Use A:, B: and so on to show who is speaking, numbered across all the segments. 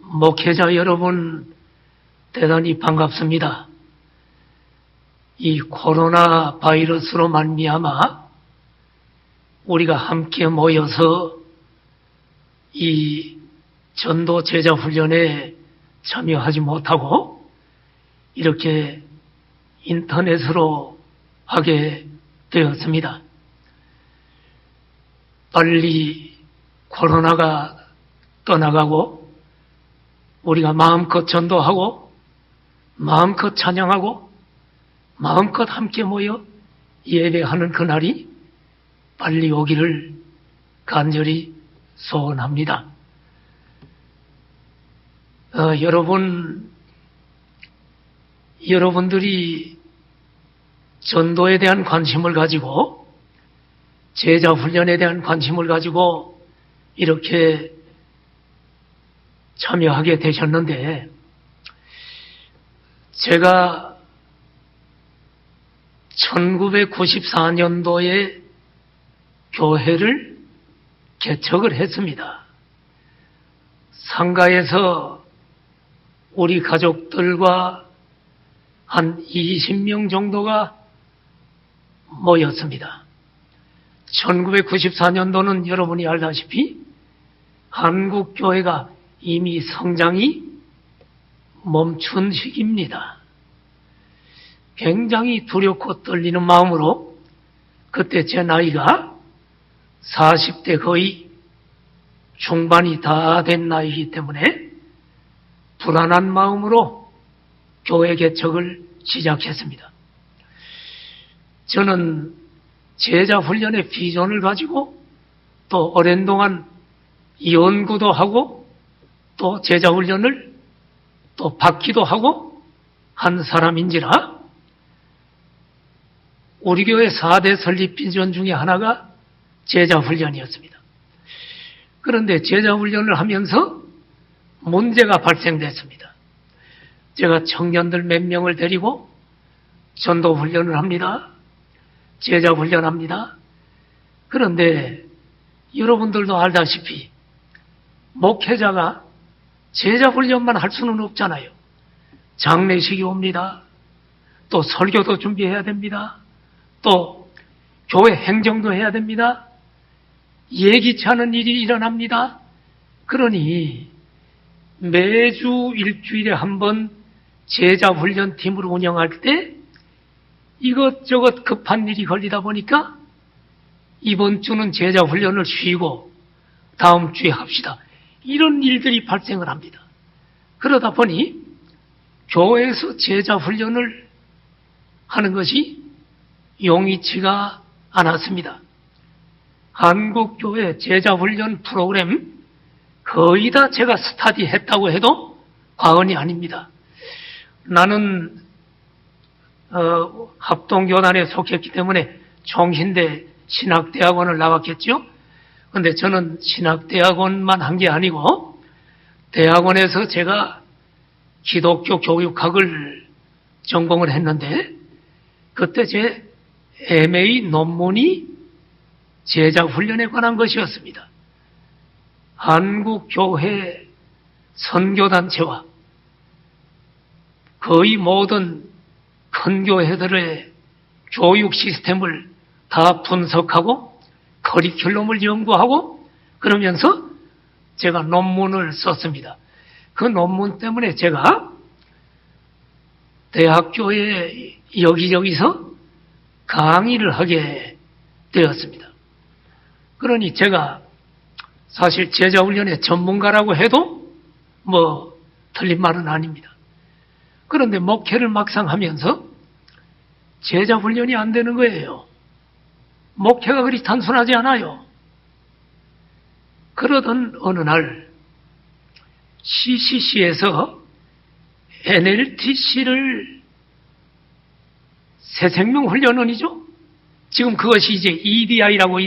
A: 목회자 여러분, 대단히 반갑습니다. 이 코로나 바이러스로 말미암아 우리가 함께 모여서 이 전도 제자 훈련에 참여하지 못하고 이렇게 인터넷으로 하게 되었습니다. 빨리 코로나가 떠나가고 우리가 마음껏 전도하고 마음껏 찬양하고 마음껏 함께 모여 예배하는 그날이 빨리 오기를 간절히 소원합니다. 여러분들이 전도에 대한 관심을 가지고 제자 훈련에 대한 관심을 가지고 이렇게 참여하게 되셨는데, 제가 1994년도에 교회를 개척을 했습니다. 상가에서 우리 가족들과 한 20명 정도가 모였습니다. 1994년도는 여러분이 알다시피 한국 교회가 이미 성장이 멈춘 시기입니다. 굉장히 두렵고 떨리는 마음으로 그때 제 나이가 40대 거의 중반이 다 된 나이이기 때문에 불안한 마음으로 교회 개척을 시작했습니다. 저는 제자 훈련의 비전을 가지고 또 오랜 동안 연구도 하고 또 제자 훈련을 또 받기도 하고 한 사람인지라 우리 교회 4대 설립 비전 중에 하나가 제자 훈련이었습니다. 그런데 제자 훈련을 하면서 문제가 발생됐습니다. 제가 청년들 몇 명을 데리고 전도 훈련을 합니다. 제자 훈련합니다. 그런데 여러분들도 알다시피 목회자가 제자 훈련만 할 수는 없잖아요. 장례식이 옵니다. 또 설교도 준비해야 됩니다. 또 교회 행정도 해야 됩니다. 예기치 않은 일이 일어납니다. 그러니 매주 일주일에 한 번 제자 훈련팀을 운영할 때 이것저것 급한 일이 걸리다 보니까 이번 주는 제자 훈련을 쉬고 다음 주에 합시다. 이런 일들이 발생을 합니다. 그러다 보니 교회에서 제자 훈련을 하는 것이 용이치가 않았습니다. 한국교회 제자훈련 프로그램 거의 다 제가 스터디했다고 해도 과언이 아닙니다. 나는 합동교단에 속했기 때문에 총신대 신학대학원을 나왔겠죠. 그런데 저는 신학대학원만 한 게 아니고 대학원에서 제가 기독교 교육학을 전공을 했는데 그때 제 MA 논문이 제자 훈련에 관한 것이었습니다. 한국교회 선교단체와 거의 모든 큰 교회들의 교육 시스템을 다 분석하고 커리큘럼을 연구하고 그러면서 제가 논문을 썼습니다. 그 논문 때문에 제가 대학교에 여기저기서 강의를 하게 되었습니다. 그러니 제가 사실 제자훈련의 전문가라고 해도 틀린 말은 아닙니다. 그런데 목회를 막상 하면서 제자훈련이 안 되는 거예요. 목회가 그리 단순하지 않아요. 그러던 어느 날 CCC에서 NLTC를 새생명훈련원이죠. 지금 그것이 이제 EDI라고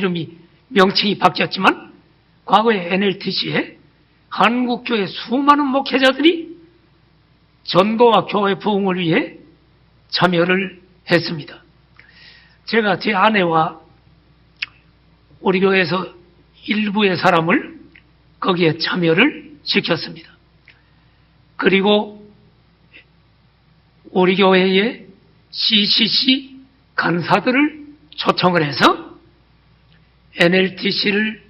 A: 명칭이 바뀌었지만 과거에 NLTC에 한국교회 수많은 목회자들이 전도와 교회 부흥을 위해 참여를 했습니다. 제가 제 아내와 우리 교회에서 일부의 사람을 거기에 참여를 시켰습니다. 그리고 우리 교회에 CCC 간사들을 초청을 해서 NLTC를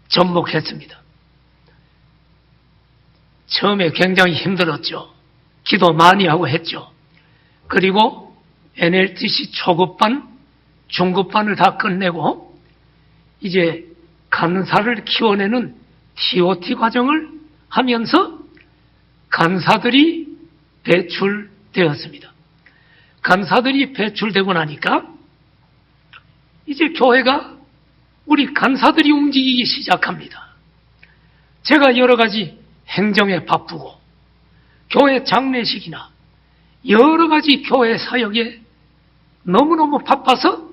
A: 접목했습니다. 처음에 굉장히 힘들었죠. 기도 많이 하고 했죠. 그리고 NLTC 초급반, 중급반을 다 끝내고 이제 간사를 키워내는 TOT 과정을 하면서 간사들이 배출되었습니다. 간사들이 배출되고 나니까 이제 교회가 우리 간사들이 움직이기 시작합니다. 제가 여러 가지 행정에 바쁘고 교회 장례식이나 여러 가지 교회 사역에 너무너무 바빠서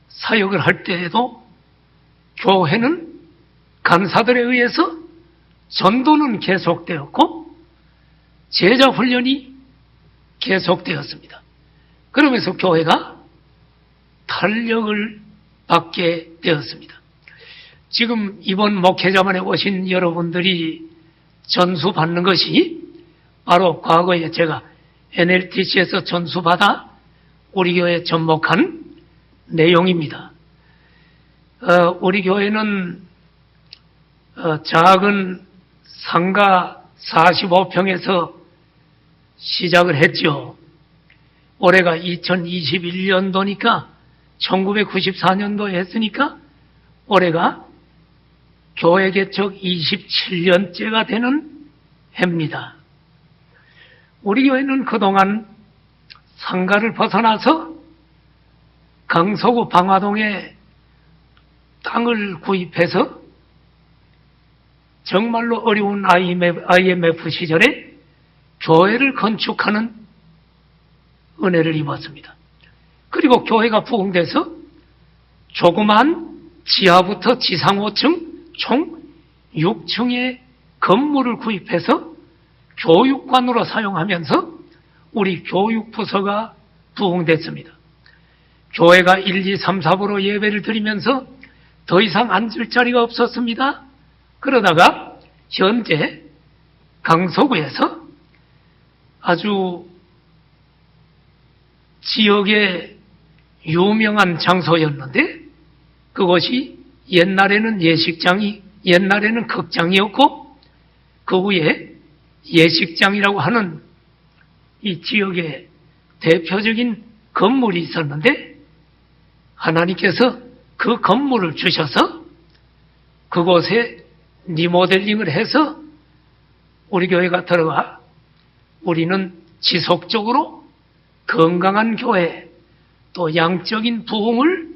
A: 사역을 할 때에도 교회는 간사들에 의해서 전도는 계속되었고 제자 훈련이 계속되었습니다. 그러면서 교회가 탄력을 받게 되었습니다. 지금 이번 목회자만에 오신 여러분들이 전수받는 것이 바로 과거에 제가 NLTC에서 전수받아 우리 교회에 접목한 내용입니다. 우리 교회는 작은 상가 45평에서 시작을 했죠. 올해가 2021년도니까 1994년도에 했으니까 올해가 교회 개척 27년째가 되는 해입니다. 우리 교회는 그동안 상가를 벗어나서 강서구 방화동에 땅을 구입해서 정말로 어려운 IMF 시절에 교회를 건축하는 은혜를 입었습니다. 그리고 교회가 부흥돼서 조그만 지하부터 지상 5층 총 6층의 건물을 구입해서 교육관으로 사용하면서 우리 교육부서가 부흥됐습니다. 교회가 1, 2, 3, 4부로 예배를 드리면서 더 이상 앉을 자리가 없었습니다. 그러다가 현재 강서구에서 아주 지역의 유명한 장소였는데 그것이 옛날에는 극장이었고 그 후에 예식장이라고 하는 이 지역의 대표적인 건물이 있었는데 하나님께서 그 건물을 주셔서 그곳에 리모델링을 해서 우리 교회가 들어가 우리는 지속적으로 건강한 교회 또 양적인 부흥을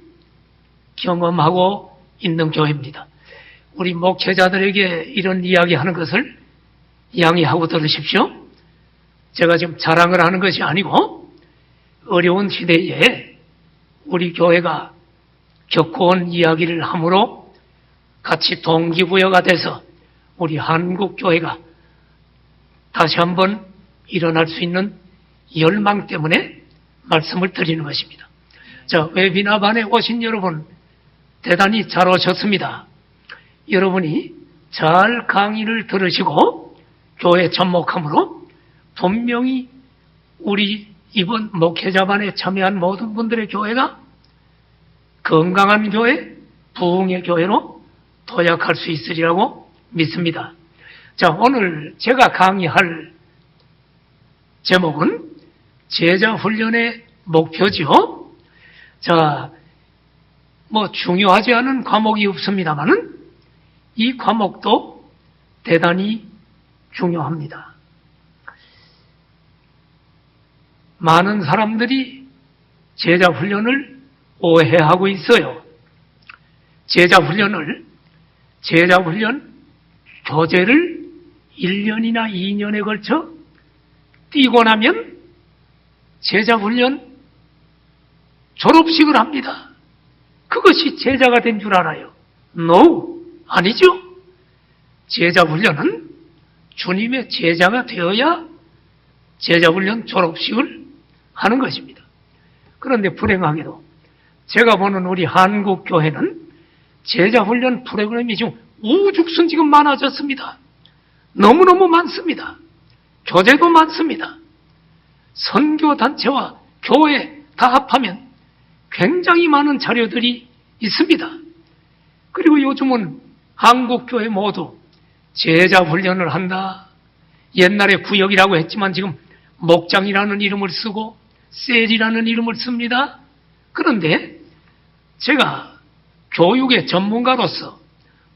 A: 경험하고 있는 교회입니다. 우리 목회자들에게 이런 이야기하는 것을 양해하고 들으십시오. 제가 지금 자랑을 하는 것이 아니고 어려운 시대에 우리 교회가 겪어온 이야기를 함으로 같이 동기부여가 돼서 우리 한국 교회가 다시 한번 일어날 수 있는 열망 때문에 말씀을 드리는 것입니다. 자, 웨비나반에 오신 여러분 대단히 잘 오셨습니다. 여러분이 잘 강의를 들으시고 교회 접목함으로 분명히 우리 이번 목회자반에 참여한 모든 분들의 교회가 건강한 교회, 부흥의 교회로 도약할 수 있으리라고 믿습니다. 자, 오늘 제가 강의할 제목은 제자 훈련의 목표지요. 자, 중요하지 않은 과목이 없습니다만은 이 과목도 대단히 중요합니다. 많은 사람들이 제자 훈련을 오해하고 있어요. 제자 훈련 교재를 1년이나 2년에 걸쳐 띄고 나면 제자 훈련 졸업식을 합니다. 그것이 제자가 된 줄 알아요. No, 아니죠. 제자 훈련은 주님의 제자가 되어야 제자 훈련 졸업식을 하는 것입니다. 그런데 불행하게도 제가 보는 우리 한국 교회는 제자 훈련 프로그램이 지금 우죽순 지금 많아졌습니다. 너무너무 많습니다. 교재도 많습니다. 선교단체와 교회 다 합하면 굉장히 많은 자료들이 있습니다. 그리고 요즘은 한국교회 모두 제자 훈련을 한다. 옛날에 구역이라고 했지만 지금 목장이라는 이름을 쓰고 셀이라는 이름을 씁니다. 그런데 제가 교육의 전문가로서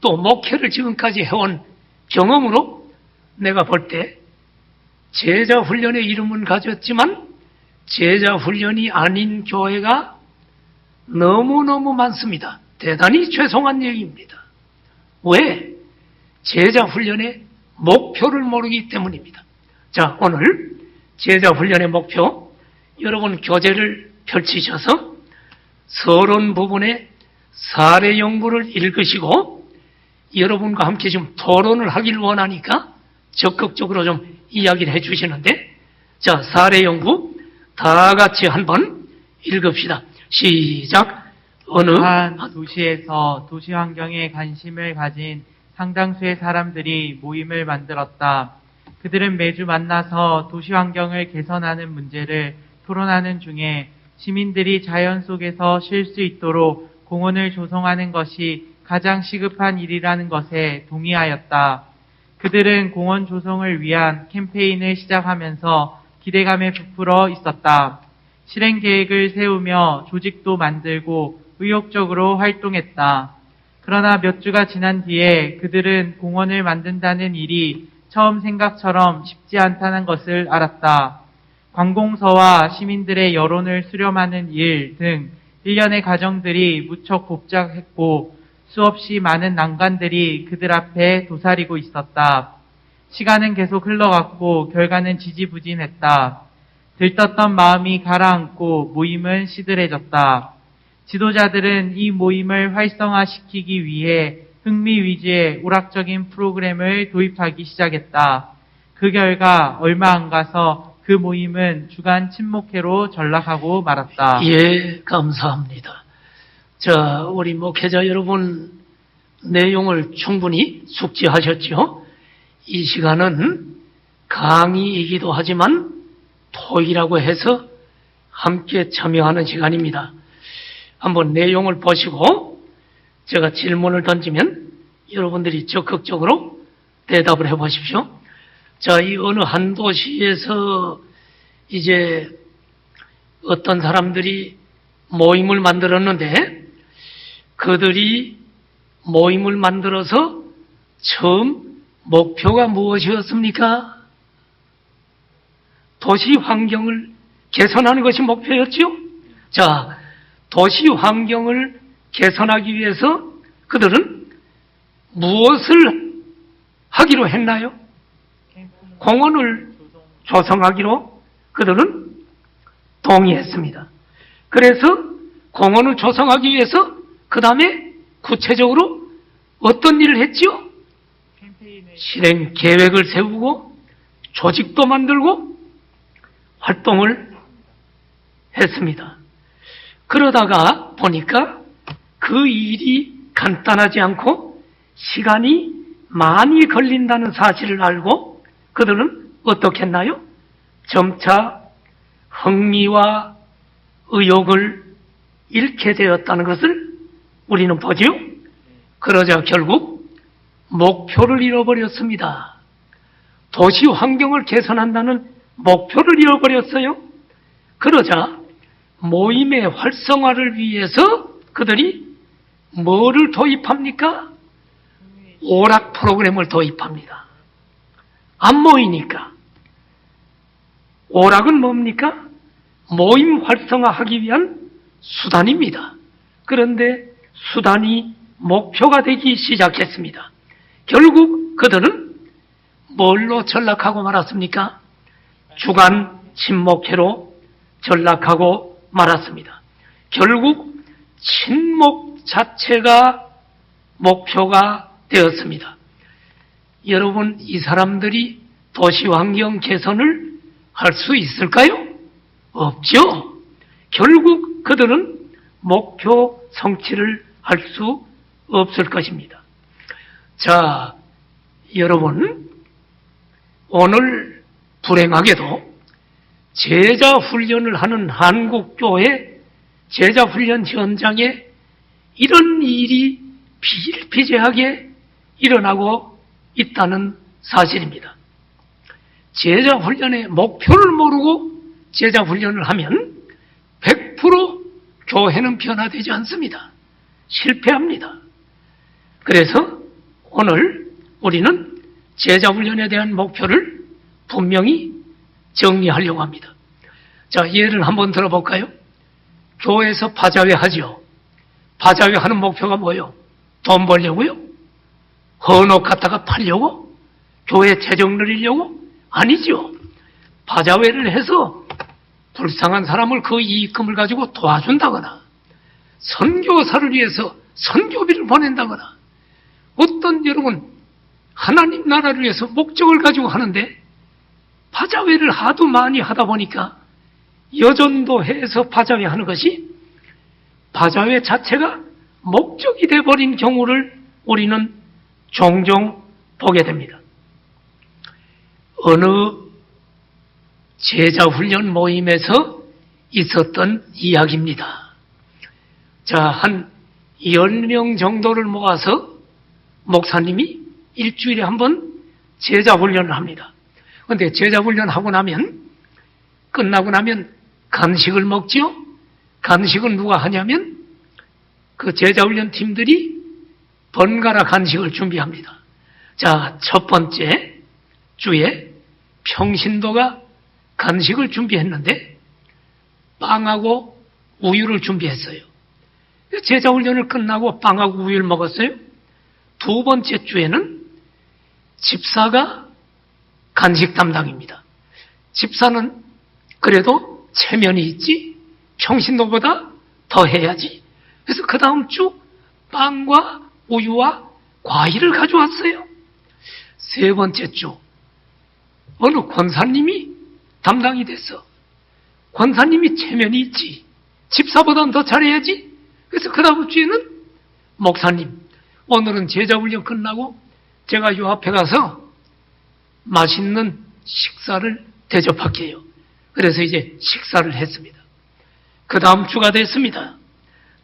A: 또 목회를 지금까지 해온 경험으로 내가 볼 때 제자 훈련의 이름은 가졌지만 제자 훈련이 아닌 교회가 너무너무 많습니다. 대단히 죄송한 얘기입니다. 왜? 제자 훈련의 목표를 모르기 때문입니다. 자, 오늘 제자 훈련의 목표, 여러분 교재를 펼치셔서 서론 부분에 사례 연구를 읽으시고 여러분과 함께 좀 토론을 하길 원하니까 적극적으로 좀 이야기를 해 주시는데, 자, 사례 연구 다 같이 한번 읽읍시다. 시작. 어느
B: 한 도시에서 도시 환경에 관심을 가진 상당수의 사람들이 모임을 만들었다. 그들은 매주 만나서 도시 환경을 개선하는 문제를 토론하는 중에 시민들이 자연 속에서 쉴 수 있도록 공원을 조성하는 것이 가장 시급한 일이라는 것에 동의하였다. 그들은 공원 조성을 위한 캠페인을 시작하면서 기대감에 부풀어 있었다. 실행 계획을 세우며 조직도 만들고 의욕적으로 활동했다. 그러나 몇 주가 지난 뒤에 그들은 공원을 만든다는 일이 처음 생각처럼 쉽지 않다는 것을 알았다. 관공서와 시민들의 여론을 수렴하는 일 등 일련의 과정들이 무척 복잡했고 수없이 많은 난관들이 그들 앞에 도사리고 있었다. 시간은 계속 흘러갔고 결과는 지지부진했다. 들떴던 마음이 가라앉고 모임은 시들해졌다. 지도자들은 이 모임을 활성화시키기 위해 흥미 위주의 오락적인 프로그램을 도입하기 시작했다. 그 결과 얼마 안 가서 그 모임은 주간 친목회로 전락하고 말았다.
A: 예, 감사합니다. 자, 우리 목회자 여러분 내용을 충분히 숙지하셨죠? 이 시간은 강의이기도 하지만 토익이라고 해서 함께 참여하는 시간입니다. 한번 내용을 보시고 제가 질문을 던지면 여러분들이 적극적으로 대답을 해 보십시오. 자, 이 어느 한 도시에서 이제 어떤 사람들이 모임을 만들었는데 그들이 모임을 만들어서 처음 목표가 무엇이었습니까? 도시 환경을 개선하는 것이 목표였죠? 자, 도시 환경을 개선하기 위해서 그들은 무엇을 하기로 했나요? 공원을 조성하기로 그들은 동의했습니다. 그래서 공원을 조성하기 위해서 그 다음에 구체적으로 어떤 일을 했지요? 실행 계획을 세우고 조직도 만들고 활동을 했습니다. 그러다가 보니까 그 일이 간단하지 않고 시간이 많이 걸린다는 사실을 알고 그들은 어떻게 했나요? 점차 흥미와 의욕을 잃게 되었다는 것을 우리는 보지요. 그러자 결국 목표를 잃어버렸습니다. 도시 환경을 개선한다는 목표를 잃어버렸어요. 그러자 모임의 활성화를 위해서 그들이 뭐를 도입합니까? 오락 프로그램을 도입합니다. 안 모이니까. 오락은 뭡니까? 모임 활성화하기 위한 수단입니다. 그런데 수단이 목표가 되기 시작했습니다. 결국 그들은 뭘로 전락하고 말았습니까? 주간 친목회로 전락하고 말았습니다. 결국 친목 자체가 목표가 되었습니다. 여러분, 이 사람들이 도시환경 개선을 할 수 있을까요? 없죠. 결국 그들은 목표 성취를 할 수 없을 것입니다. 자, 여러분, 오늘 불행하게도 제자 훈련을 하는 한국교회 제자 훈련 현장에 이런 일이 비일비재하게 일어나고 있다는 사실입니다. 제자 훈련의 목표를 모르고 제자 훈련을 하면 100% 교회는 변화되지 않습니다. 실패합니다. 그래서 오늘 우리는 제자 훈련에 대한 목표를 분명히 정리하려고 합니다. 자, 예를 한번 들어볼까요? 교회에서 바자회 하죠. 바자회 하는 목표가 뭐예요? 돈 벌려고요? 헌옷 갖다가 팔려고? 교회 재정 늘리려고? 아니죠. 바자회를 해서 불쌍한 사람을 그 이익금을 가지고 도와준다거나 선교사를 위해서 선교비를 보낸다거나 어떤 여러분 하나님 나라를 위해서 목적을 가지고 하는데 바자회를 하도 많이 하다 보니까 여전도 해서 바자회 하는 것이 바자회 자체가 목적이 되어버린 경우를 우리는 종종 보게 됩니다. 어느 제자훈련 모임에서 있었던 이야기입니다. 자, 한 10명 정도를 모아서 목사님이 일주일에 한 번 제자훈련을 합니다. 그런데 제자훈련하고 나면, 끝나고 나면 간식을 먹죠? 간식은 누가 하냐면 그 제자훈련 팀들이 번갈아 간식을 준비합니다. 자, 첫 번째 주에 평신도가 간식을 준비했는데 빵하고 우유를 준비했어요. 제자훈련을 끝나고 빵하고 우유를 먹었어요. 두 번째 주에는 집사가 간식 담당입니다. 집사는 그래도 체면이 있지 평신도보다 더 해야지. 그래서 그 다음 주 빵과 우유와 과일을 가져왔어요. 세 번째 주 어느 권사님이 담당이 됐어. 권사님이 체면이 있지. 집사보다는 더 잘해야지. 그래서 그 다음 주에는 목사님, 오늘은 제자훈련 끝나고 제가 요 앞에 가서 맛있는 식사를 대접할게요. 그래서 이제 식사를 했습니다. 그 다음 주가 됐습니다.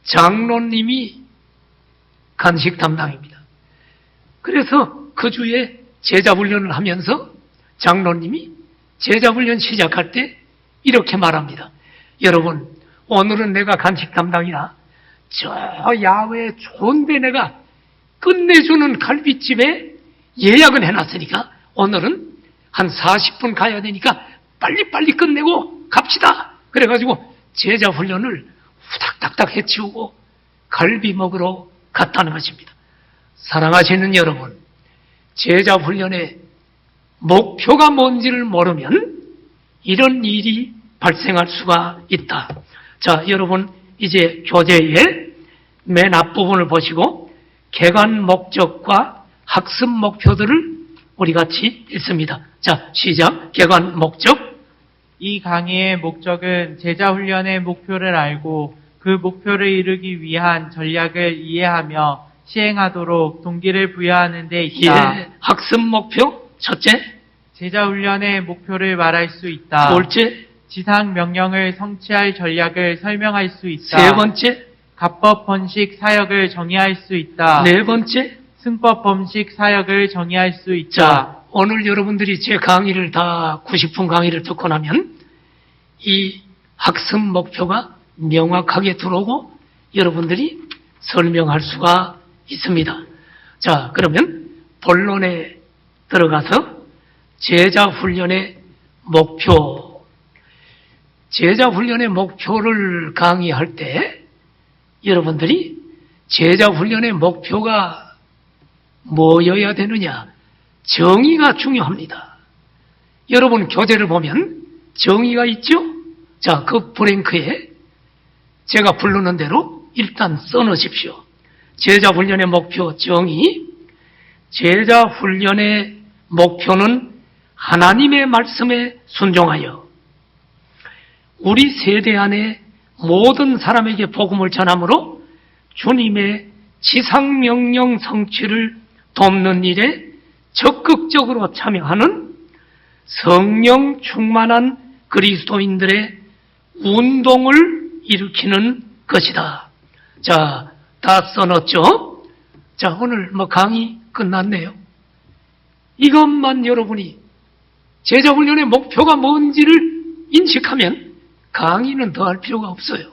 A: 장로님이 간식 담당입니다. 그래서 그 주에 제자훈련을 하면서 장로님이 제자훈련 시작할 때 이렇게 말합니다. 여러분, 오늘은 내가 간식 담당이라 저 야외에 좋은데 내가 끝내주는 갈비집에 예약은 해놨으니까 오늘은 한 40분 가야 되니까 빨리빨리 끝내고 갑시다. 그래가지고 제자훈련을 후닥닥닥 해치우고 갈비 먹으러 갔다는 것입니다. 사랑하시는 여러분, 제자훈련의 목표가 뭔지를 모르면 이런 일이 발생할 수가 있다. 자, 여러분 이제 교재의 맨 앞부분을 보시고 개관 목적과 학습 목표들을 우리 같이 읽습니다. 자, 시작. 개관 목적.
B: 이 강의의 목적은 제자훈련의 목표를 알고 그 목표를 이루기 위한 전략을 이해하며 시행하도록 동기를 부여하는 데 있다.
A: 예, 학습 목표. 첫째.
B: 제자훈련의 목표를 말할 수 있다.
A: 둘째.
B: 지상 명령을 성취할 전략을 설명할 수 있다.
A: 세 번째.
B: 갑법 번식 사역을 정의할 수 있다.
A: 네 번째.
B: 승법 범식 사역을 정의할 수 있다.
A: 자, 오늘 여러분들이 제 강의를 다 90분 강의를 듣고 나면 이 학습 목표가 명확하게 들어오고 여러분들이 설명할 수가 있습니다. 자, 그러면 본론에 들어가서 제자훈련의 목표. 제자훈련의 목표를 강의할 때 여러분들이 제자훈련의 목표가 뭐여야 되느냐? 정의가 중요합니다. 여러분 교재를 보면 정의가 있죠? 자, 그 브랭크에 제가 부르는 대로 일단 써놓으십시오. 제자훈련의 목표 정의. 제자훈련의 목표는 하나님의 말씀에 순종하여 우리 세대 안에 모든 사람에게 복음을 전함으로 주님의 지상명령 성취를 돕는 일에 적극적으로 참여하는 성령 충만한 그리스도인들의 운동을 일으키는 것이다. 자, 다 써놨죠? 자, 오늘 강의 끝났네요. 이것만 여러분이 제자훈련의 목표가 뭔지를 인식하면 강의는 더 할 필요가 없어요.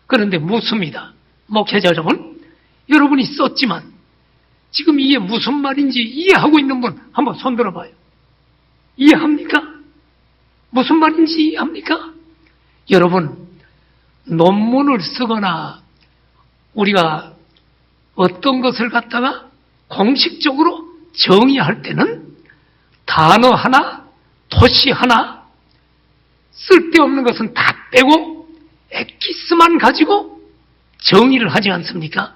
A: 그런데 묻습니다. 목회자 여러분, 여러분이 썼지만 지금 이게 무슨 말인지 이해하고 있는 분 한번 손 들어봐요. 이해합니까? 무슨 말인지 이해합니까? 여러분, 논문을 쓰거나 우리가 어떤 것을 갖다가 공식적으로 정의할 때는 단어 하나, 토시 하나, 쓸데없는 것은 다 빼고 엑기스만 가지고 정의를 하지 않습니까?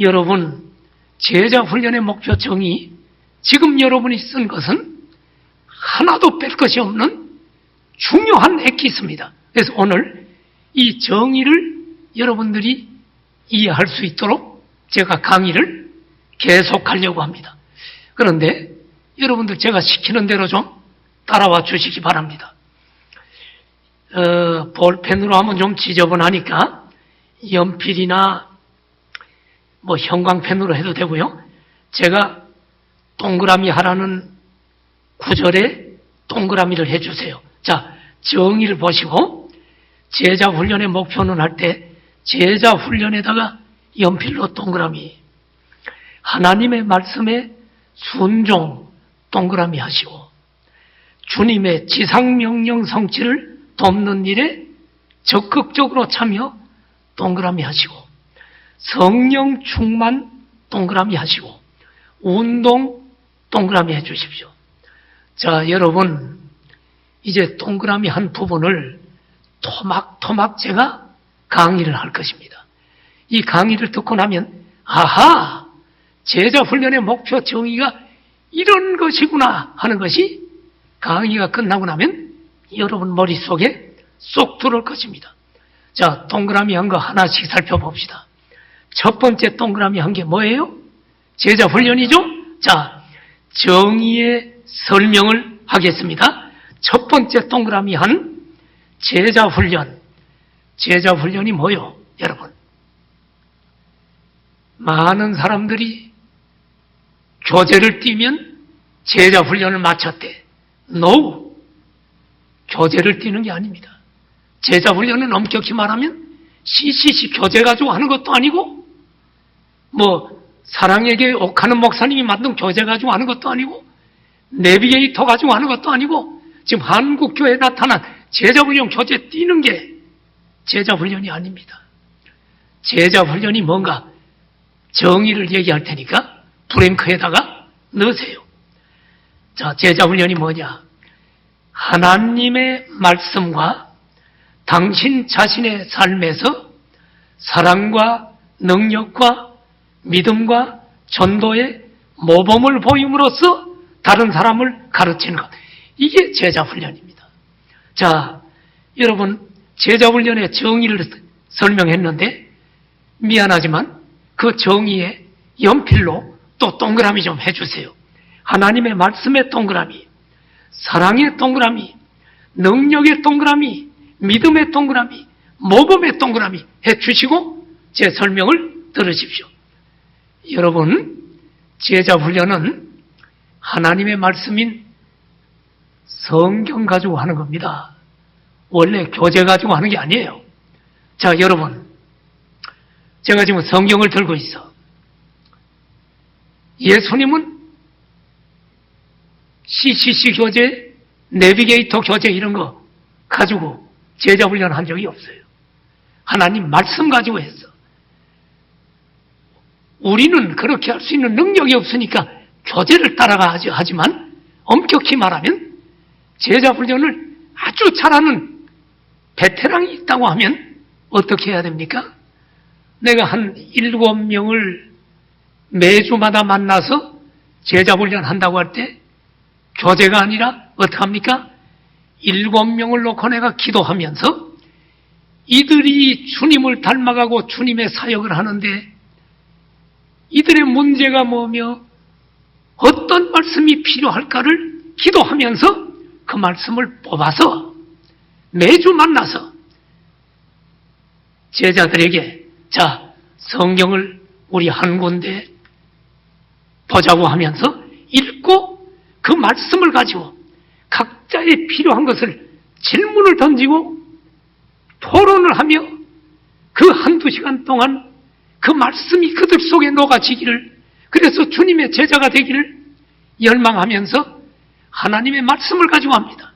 A: 여러분, 제자훈련의 목표 정의, 지금 여러분이 쓴 것은 하나도 뺄 것이 없는 중요한 엑기스입니다. 그래서 오늘 이 정의를 여러분들이 이해할 수 있도록 제가 강의를 계속하려고 합니다. 그런데 여러분들 제가 시키는 대로 좀 따라와 주시기 바랍니다. 볼펜으로 하면 좀 지저분하니까 연필이나 형광펜으로 해도 되고요. 제가 동그라미 하라는 구절에 동그라미를 해주세요. 자, 정의를 보시고 제자훈련의 목표는 할 때 제자훈련에다가 연필로 동그라미, 하나님의 말씀에 순종 동그라미 하시고 주님의 지상명령 성취를 돕는 일에 적극적으로 참여 동그라미 하시고 성령 충만 동그라미 하시고 운동 동그라미 해 주십시오. 자, 여러분, 이제 동그라미 한 부분을 토막토막 제가 강의를 할 것입니다. 이 강의를 듣고 나면 아하, 제자훈련의 목표 정의가 이런 것이구나 하는 것이 강의가 끝나고 나면 여러분 머릿속에 쏙 들어올 것입니다. 자, 동그라미 한 거 하나씩 살펴봅시다. 첫 번째 동그라미 한 게 뭐예요? 제자훈련이죠? 자, 정의의 설명을 하겠습니다. 첫 번째 동그라미 한 제자훈련. 제자훈련이 뭐요? 여러분, 많은 사람들이 교재를 띄면 제자훈련을 마쳤대. No! 교재를 띄는 게 아닙니다. 제자훈련은 엄격히 말하면 CCC 교재 가지고 하는 것도 아니고 사랑에게 옥하는 목사님이 만든 교재 가지고 하는 것도 아니고 내비게이터 가지고 하는 것도 아니고 지금 한국교회에 나타난 제자훈련 교재 띄는 게 제자훈련이 아닙니다. 제자훈련이 뭔가 정의를 얘기할 테니까 브랭크에다가 넣으세요. 자, 제자훈련이 뭐냐? 하나님의 말씀과 당신 자신의 삶에서 사랑과 능력과 믿음과 전도의 모범을 보임으로써 다른 사람을 가르치는 것. 이게 제자훈련입니다. 자, 여러분, 제자훈련의 정의를 설명했는데 미안하지만 그 정의에 연필로 또 동그라미 좀 해주세요. 하나님의 말씀의 동그라미, 사랑의 동그라미, 능력의 동그라미, 믿음의 동그라미, 모범의 동그라미 해주시고 제 설명을 들으십시오. 여러분, 제자훈련은 하나님의 말씀인 성경 가지고 하는 겁니다. 원래 교재 가지고 하는 게 아니에요. 자, 여러분, 제가 지금 성경을 들고 있어. 예수님은 CCC 교재, 내비게이터 교재 이런 거 가지고 제자훈련 한 적이 없어요. 하나님 말씀 가지고 했어. 우리는 그렇게 할 수 있는 능력이 없으니까 교재를 따라가야지 하지만 엄격히 말하면 제자훈련을 아주 잘하는 베테랑이 있다고 하면 어떻게 해야 됩니까? 내가 한 7명을 매주마다 만나서 제자훈련 한다고 할 때 교재가 아니라 어떻게 합니까? 7명을 놓고 내가 기도하면서 이들이 주님을 닮아가고 주님의 사역을 하는데 이들의 문제가 뭐며 어떤 말씀이 필요할까를 기도하면서 그 말씀을 뽑아서 매주 만나서 제자들에게 자, 성경을 우리 한 군데 보자고 하면서 읽고 그 말씀을 가지고 각자의 필요한 것을 질문을 던지고 토론을 하며 그 한두 시간 동안 그 말씀이 그들 속에 녹아지기를, 그래서 주님의 제자가 되기를 열망하면서 하나님의 말씀을 가지고 합니다.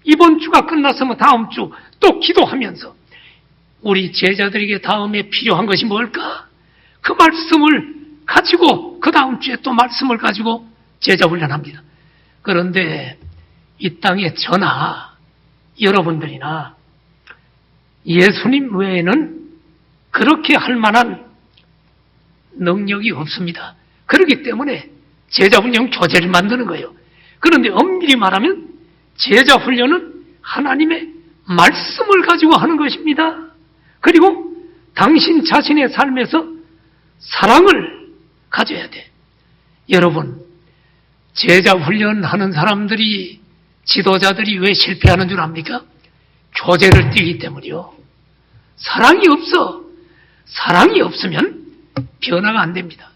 A: 이번 주가 끝났으면 다음 주 또 기도하면서 우리 제자들에게 다음에 필요한 것이 뭘까? 그 말씀을 가지고 그 다음 주에 또 말씀을 가지고 제자 훈련합니다. 그런데 이 땅에 저나 여러분들이나 예수님 외에는 그렇게 할 만한 능력이 없습니다. 그렇기 때문에 제자훈련 교재를 만드는 거예요. 그런데 엄밀히 말하면 제자훈련은 하나님의 말씀을 가지고 하는 것입니다. 그리고 당신 자신의 삶에서 사랑을 가져야 돼. 여러분, 제자훈련하는 사람들이, 지도자들이 왜 실패하는 줄 압니까? 교재를 띄기 때문이요. 사랑이 없어. 사랑이 없으면 변화가 안 됩니다.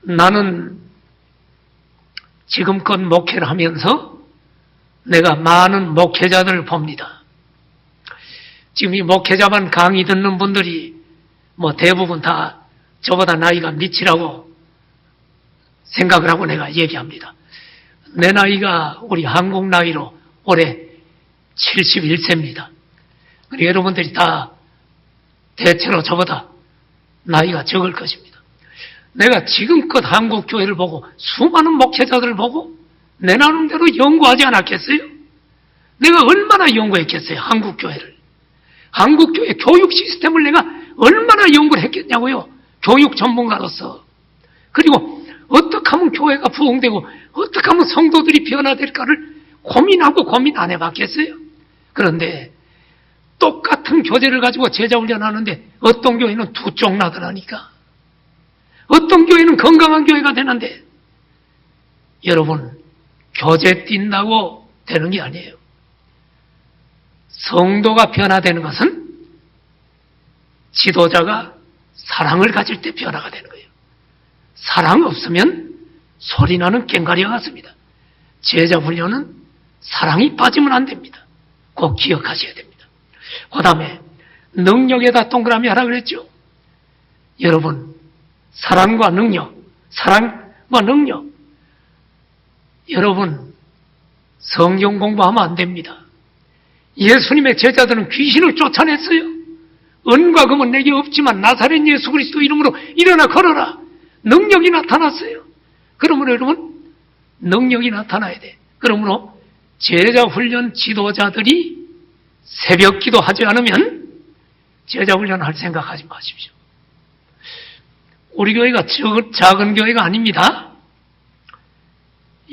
A: 나는 지금껏 목회를 하면서 내가 많은 목회자들을 봅니다. 지금 이 목회자만 강의 듣는 분들이 뭐 대부분 다 저보다 나이가 밑이라고 생각을 하고 내가 얘기합니다. 내 나이가 우리 한국 나이로 올해 71세입니다. 그리고 여러분들이 다 대체로 저보다 나이가 적을 것입니다. 내가 지금껏 한국 교회를 보고 수많은 목회자들을 보고 내 나름대로 연구하지 않았겠어요? 내가 얼마나 연구했겠어요? 한국 교회를. 한국 교회 교육 시스템을 내가 얼마나 연구를 했겠냐고요? 교육 전문가로서. 그리고 어떻게 하면 교회가 부흥되고 어떻게 하면 성도들이 변화될까를 고민하고 고민 안 해봤겠어요? 그런데 똑같은 교재를 가지고 제자훈련하는데 어떤 교회는 두 쪽 나더라니까. 어떤 교회는 건강한 교회가 되는데, 여러분, 교재 띈다고 되는 게 아니에요. 성도가 변화되는 것은 지도자가 사랑을 가질 때 변화가 되는 거예요. 사랑 없으면 소리나는 꽹과리와 같습니다. 제자훈련은 사랑이 빠지면 안 됩니다. 꼭 기억하셔야 됩니다. 그 다음에 능력에다 동그라미 하라 그랬죠. 여러분, 사랑과 능력, 사랑과 능력. 여러분, 성경 공부하면 안 됩니다. 예수님의 제자들은 귀신을 쫓아냈어요. 은과 금은 내게 없지만 나사렛 예수 그리스도 이름으로 일어나 걸어라. 능력이 나타났어요. 그러므로 여러분, 능력이 나타나야 돼. 그러므로 제자훈련 지도자들이 새벽 기도하지 않으면 제자훈련 할 생각하지 마십시오. 우리 교회가 작은 교회가 아닙니다.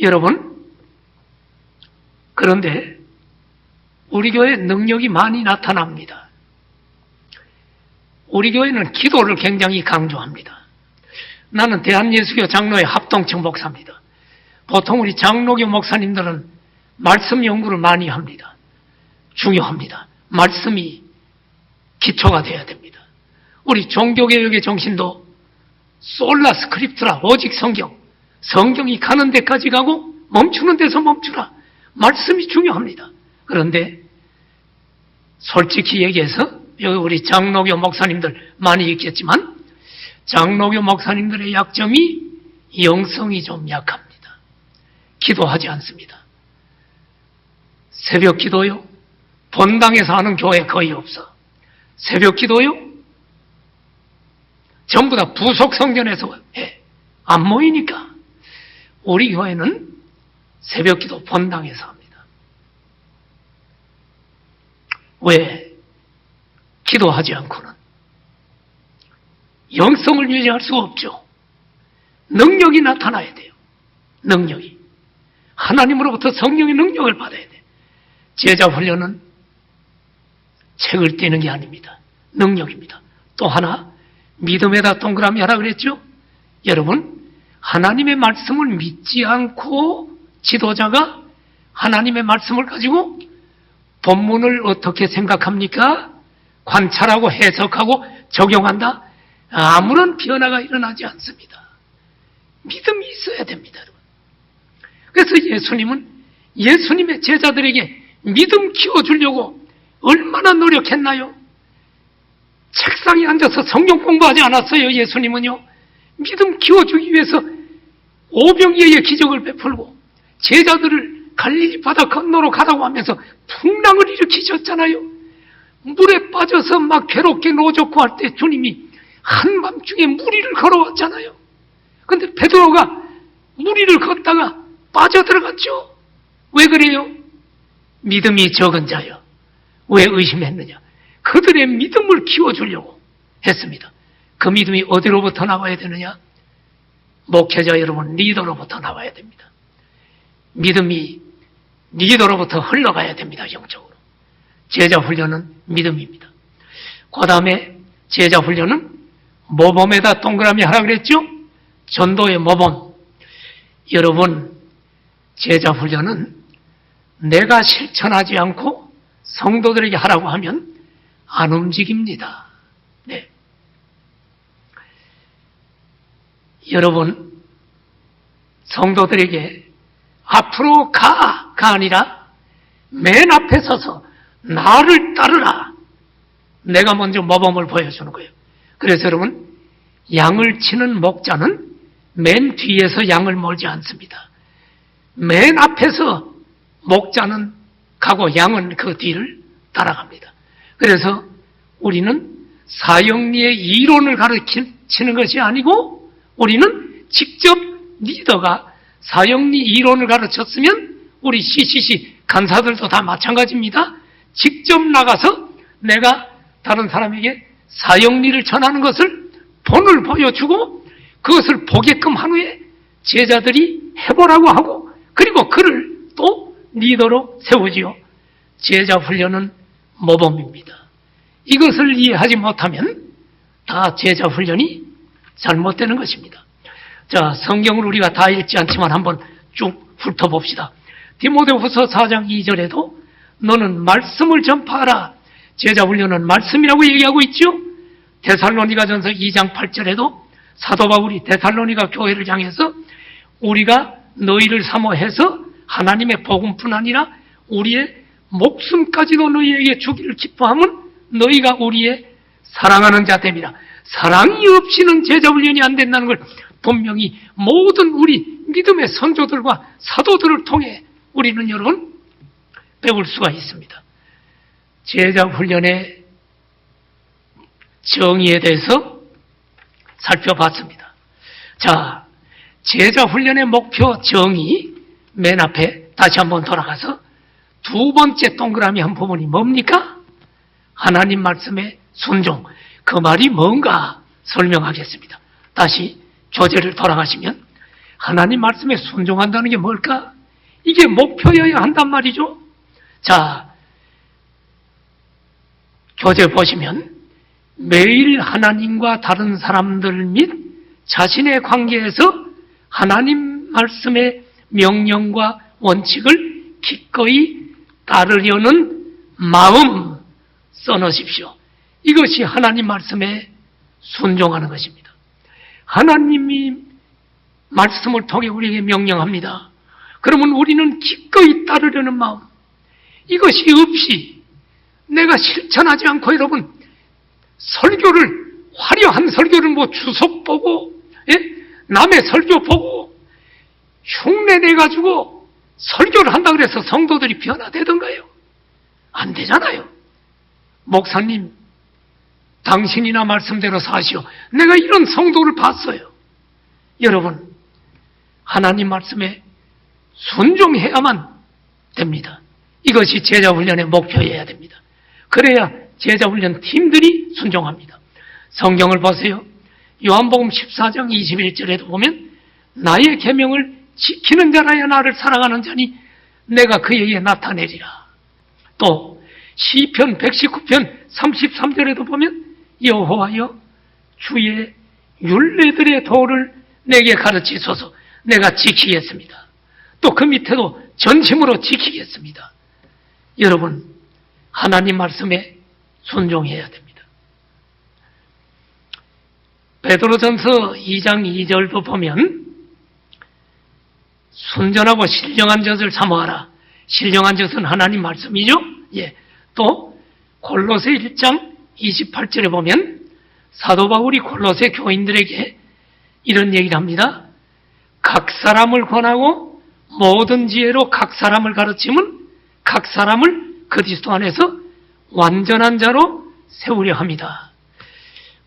A: 여러분, 그런데 우리 교회 능력이 많이 나타납니다. 우리 교회는 기도를 굉장히 강조합니다. 나는 대한예수교 장로회 합동층 목사입니다. 보통 우리 장로교 목사님들은 말씀 연구를 많이 합니다. 중요합니다. 말씀이 기초가 되어야 됩니다. 우리 종교개혁의 정신도 솔라 스크립트라, 오직 성경. 성경이 가는 데까지 가고 멈추는 데서 멈추라. 말씀이 중요합니다. 그런데 솔직히 얘기해서 여기 우리 장로교 목사님들 많이 있겠지만 장로교 목사님들의 약점이 영성이 좀 약합니다. 기도하지 않습니다. 새벽 기도요? 본당에서 하는 교회 거의 없어. 새벽 기도요? 전부 다 부속 성전에서 해. 안 모이니까. 우리 교회는 새벽 기도 본당에서 합니다. 왜? 기도하지 않고는 영성을 유지할 수 없죠. 능력이 나타나야 돼요. 능력이. 하나님으로부터 성령의 능력을 받아야 돼. 제자 훈련은 책을 떼는 게 아닙니다. 능력입니다. 또 하나, 믿음에다 동그라미 하라 그랬죠? 여러분, 하나님의 말씀을 믿지 않고 지도자가 하나님의 말씀을 가지고 본문을 어떻게 생각합니까? 관찰하고 해석하고 적용한다? 아무런 변화가 일어나지 않습니다. 믿음이 있어야 됩니다. 그래서 예수님은 예수님의 제자들에게 믿음 키워주려고 얼마나 노력했나요? 책상에 앉아서 성경 공부하지 않았어요. 예수님은요. 믿음 키워주기 위해서 오병이어의 기적을 베풀고 제자들을 갈릴리 바다 건너로 가라고 하면서 풍랑을 일으키셨잖아요. 물에 빠져서 막 괴롭게 노젓고 할 때 주님이 한밤중에 무리를 걸어왔잖아요. 근데 베드로가 무리를 걷다가 빠져들어갔죠. 왜 그래요? 믿음이 적은 자여. 왜 의심했느냐? 그들의 믿음을 키워주려고 했습니다. 그 믿음이 어디로부터 나와야 되느냐? 목회자 여러분, 리더로부터 나와야 됩니다. 믿음이 리더로부터 흘러가야 됩니다. 영적으로. 제자 훈련은 믿음입니다. 그 다음에 제자 훈련은 모범에다 동그라미 하라 그랬죠? 전도의 모범. 여러분, 제자 훈련은 내가 실천하지 않고 성도들에게 하라고 하면 안 움직입니다. 네. 여러분, 성도들에게 앞으로 가가 아니라 맨 앞에 서서 나를 따르라. 내가 먼저 모범을 보여주는 거예요. 그래서 여러분, 양을 치는 목자는 맨 뒤에서 양을 몰지 않습니다. 맨 앞에서 목자는 가고 양은 그 뒤를 따라갑니다. 그래서 우리는 사형리의 이론을 가르치는 것이 아니고 우리는 직접 리더가 사형리 이론을 가르쳤으면 우리 CCC 간사들도 다 마찬가지입니다. 직접 나가서 내가 다른 사람에게 사형리를 전하는 것을 본을 보여주고 그것을 보게끔 한 후에 제자들이 해보라고 하고 그리고 그를 또 리더로 세우지요. 제자 훈련은 모범입니다. 이것을 이해하지 못하면 다 제자 훈련이 잘못되는 것입니다. 자, 성경을 우리가 다 읽지 않지만 한번 쭉 훑어봅시다. 디모데후서 4장 2절에도 너는 말씀을 전파하라. 제자 훈련은 말씀이라고 얘기하고 있죠. 데살로니가전서 2장 8절에도 사도 바울이 데살로니가 교회를 향해서 우리가 너희를 사모해서 하나님의 복음뿐 아니라 우리의 목숨까지도 너희에게 주기를 기뻐함은 너희가 우리의 사랑하는 자 됨이라. 사랑이 없이는 제자 훈련이 안 된다는 걸 분명히 모든 우리 믿음의 선조들과 사도들을 통해 우리는 여러분 배울 수가 있습니다. 제자 훈련의 정의에 대해서 살펴봤습니다. 자, 제자 훈련의 목표 정의 맨 앞에 다시 한번 돌아가서 두 번째 동그라미 한 부분이 뭡니까? 하나님 말씀의 순종. 그 말이 뭔가 설명하겠습니다. 다시 교재를 돌아가시면 하나님 말씀에 순종한다는 게 뭘까? 이게 목표여야 한단 말이죠. 자, 교재 보시면 매일 하나님과 다른 사람들 및 자신의 관계에서 하나님 말씀의 명령과 원칙을 기꺼이 따르려는 마음 써놓으십시오. 이것이 하나님 말씀에 순종하는 것입니다. 하나님이 말씀을 통해 우리에게 명령합니다. 그러면 우리는 기꺼이 따르려는 마음. 이것이 없이 내가 실천하지 않고 여러분 설교를 화려한 설교를 뭐 주석 보고 남의 설교 보고 흉내 내가지고 설교를 한다고 해서 성도들이 변화되던가요? 안 되잖아요. 목사님 당신이나 말씀대로 사시오. 내가 이런 성도를 봤어요. 여러분 하나님 말씀에 순종해야만 됩니다. 이것이 제자훈련의 목표여야 됩니다. 그래야 제자훈련 팀들이 순종합니다. 성경을 보세요. 요한복음 14장 21절에도 보면 나의 계명을 지키는 자라야 나를 사랑하는 자니 내가 그에게 나타내리라. 또 시편 119편 33절에도 보면 여호와여 주의 율례들의 도를 내게 가르치소서. 내가 지키겠습니다. 또 그 밑에도 전심으로 지키겠습니다. 여러분, 하나님 말씀에 순종해야 됩니다. 베드로전서 2장 2절도 보면 순전하고 신령한 젖을 사모하라. 신령한 젖은 하나님 말씀이죠. 예. 또 골로새 1장 28절에 보면 사도 바울이 골로새 교인들에게 이런 얘기를 합니다. 각 사람을 권하고 모든 지혜로 각 사람을 가르치면 각 사람을 그리스도 안에서 완전한 자로 세우려 합니다.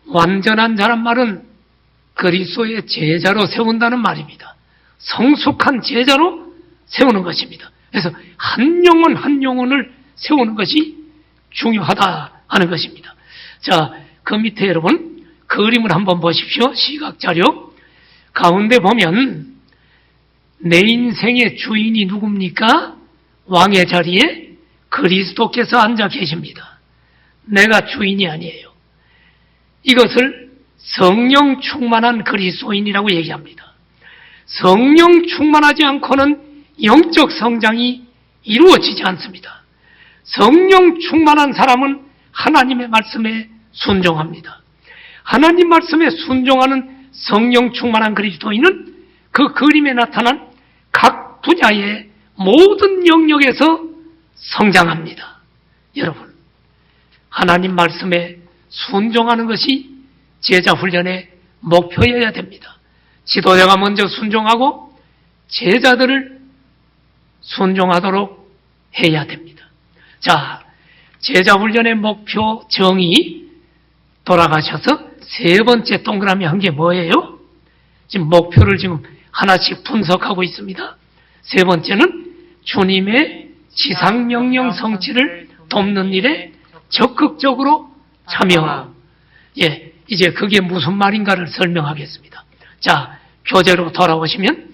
A: 완전한 자란 말은 그리스도의 제자로 세운다는 말입니다. 성숙한 제자로 세우는 것입니다. 그래서 한 영혼 한 영혼을 세우는 것이 중요하다 하는 것입니다. 자, 그 밑에 여러분 그림을 한번 보십시오. 시각자료 가운데 보면 내 인생의 주인이 누굽니까? 왕의 자리에 그리스도께서 앉아 계십니다. 내가 주인이 아니에요. 이것을 성령 충만한 그리스도인이라고 얘기합니다. 성령 충만하지 않고는 영적 성장이 이루어지지 않습니다. 성령 충만한 사람은 하나님의 말씀에 순종합니다. 하나님 말씀에 순종하는 성령 충만한 그리스도인은 그 그림에 나타난 각 분야의 모든 영역에서 성장합니다. 여러분, 하나님 말씀에 순종하는 것이 제자 훈련의 목표여야 됩니다. 지도자가 먼저 순종하고 제자들을 순종하도록 해야 됩니다. 자, 제자 훈련의 목표 정의 돌아가셔서 세 번째 동그라미 한 게 뭐예요? 지금 목표를 지금 하나씩 분석하고 있습니다. 세 번째는 주님의 지상명령 성취를 돕는 일에 적극적으로 참여. 예, 이제 그게 무슨 말인가를 설명하겠습니다. 자, 교재로 돌아오시면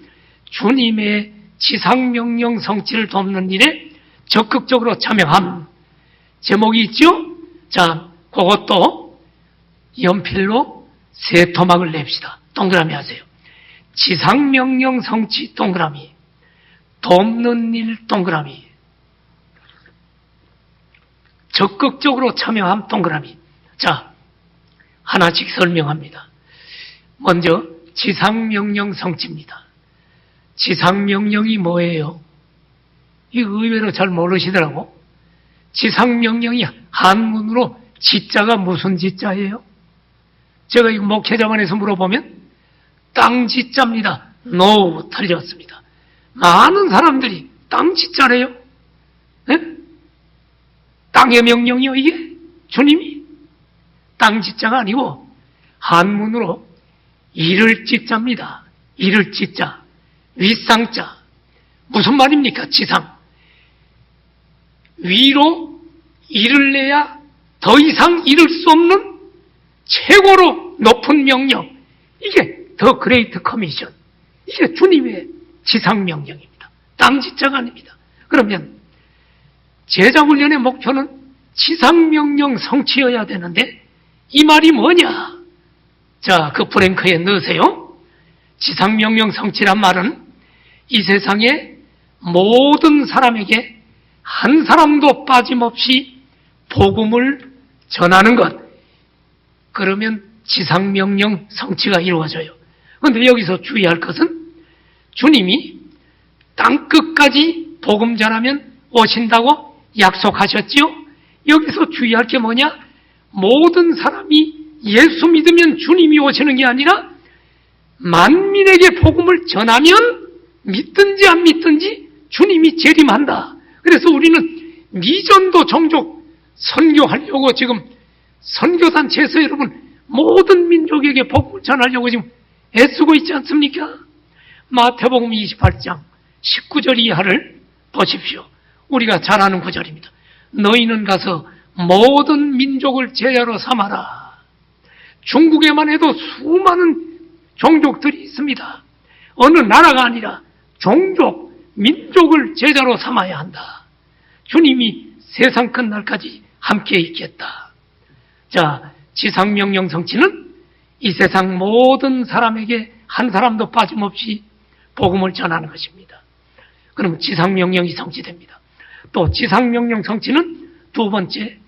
A: 주님의 지상명령 성취를 돕는 일에 적극적으로 참여함. 제목이 있죠? 자, 그것도 연필로 세 토막을 냅시다. 동그라미 하세요. 지상명령 성취 동그라미, 돕는 일 동그라미, 적극적으로 참여함 동그라미. 자, 하나씩 설명합니다. 먼저 지상명령 성취입니다. 지상명령이 뭐예요? 이 의외로 잘 모르시더라고. 지상명령이 한문으로 지자가 무슨 지자예요? 제가 이 목회자관에서 물어보면 땅 지자입니다. No, 틀렸습니다. 많은 사람들이 땅 지자래요. 네? 땅의 명령이요, 이게? 주님이? 땅 지자가 아니고 한문으로 이를 지자입니다. 이를 지자. 윗상자. 무슨 말입니까? 지상. 위로 이를 내야 더 이상 이룰 수 없는 최고로 높은 명령. 이게 더 그레이트 커미션. 이게 주님의 지상 명령입니다. 땅 지자가 아닙니다. 그러면 제자훈련의 목표는 지상 명령 성취여야 되는데 이 말이 뭐냐? 자, 그 브랭크에 넣으세요. 지상 명령 성취란 말은 이 세상의 모든 사람에게 한 사람도 빠짐없이 복음을 전하는 것. 그러면 지상명령 성취가 이루어져요. 그런데 여기서 주의할 것은 주님이 땅끝까지 복음 전하면 오신다고 약속하셨지요? 여기서 주의할 게 뭐냐? 모든 사람이 예수 믿으면 주님이 오시는 게 아니라 만민에게 복음을 전하면 믿든지 안 믿든지 주님이 재림한다. 그래서 우리는 미전도 종족 선교하려고 지금 선교단체에서 여러분 모든 민족에게 복음을 전하려고 지금 애쓰고 있지 않습니까? 마태복음 28장 19절 이하를 보십시오. 우리가 잘 아는 구절입니다. 너희는 가서 모든 민족을 제자로 삼아라. 중국에만 해도 수많은 종족들이 있습니다. 어느 나라가 아니라 종족, 민족을 제자로 삼아야 한다. 주님이 세상 끝날까지 함께 있겠다. 자, 지상명령 성취는 이 세상 모든 사람에게 한 사람도 빠짐없이 복음을 전하는 것입니다. 그러면 지상명령이 성취됩니다. 또 지상명령 성취는 두 번째,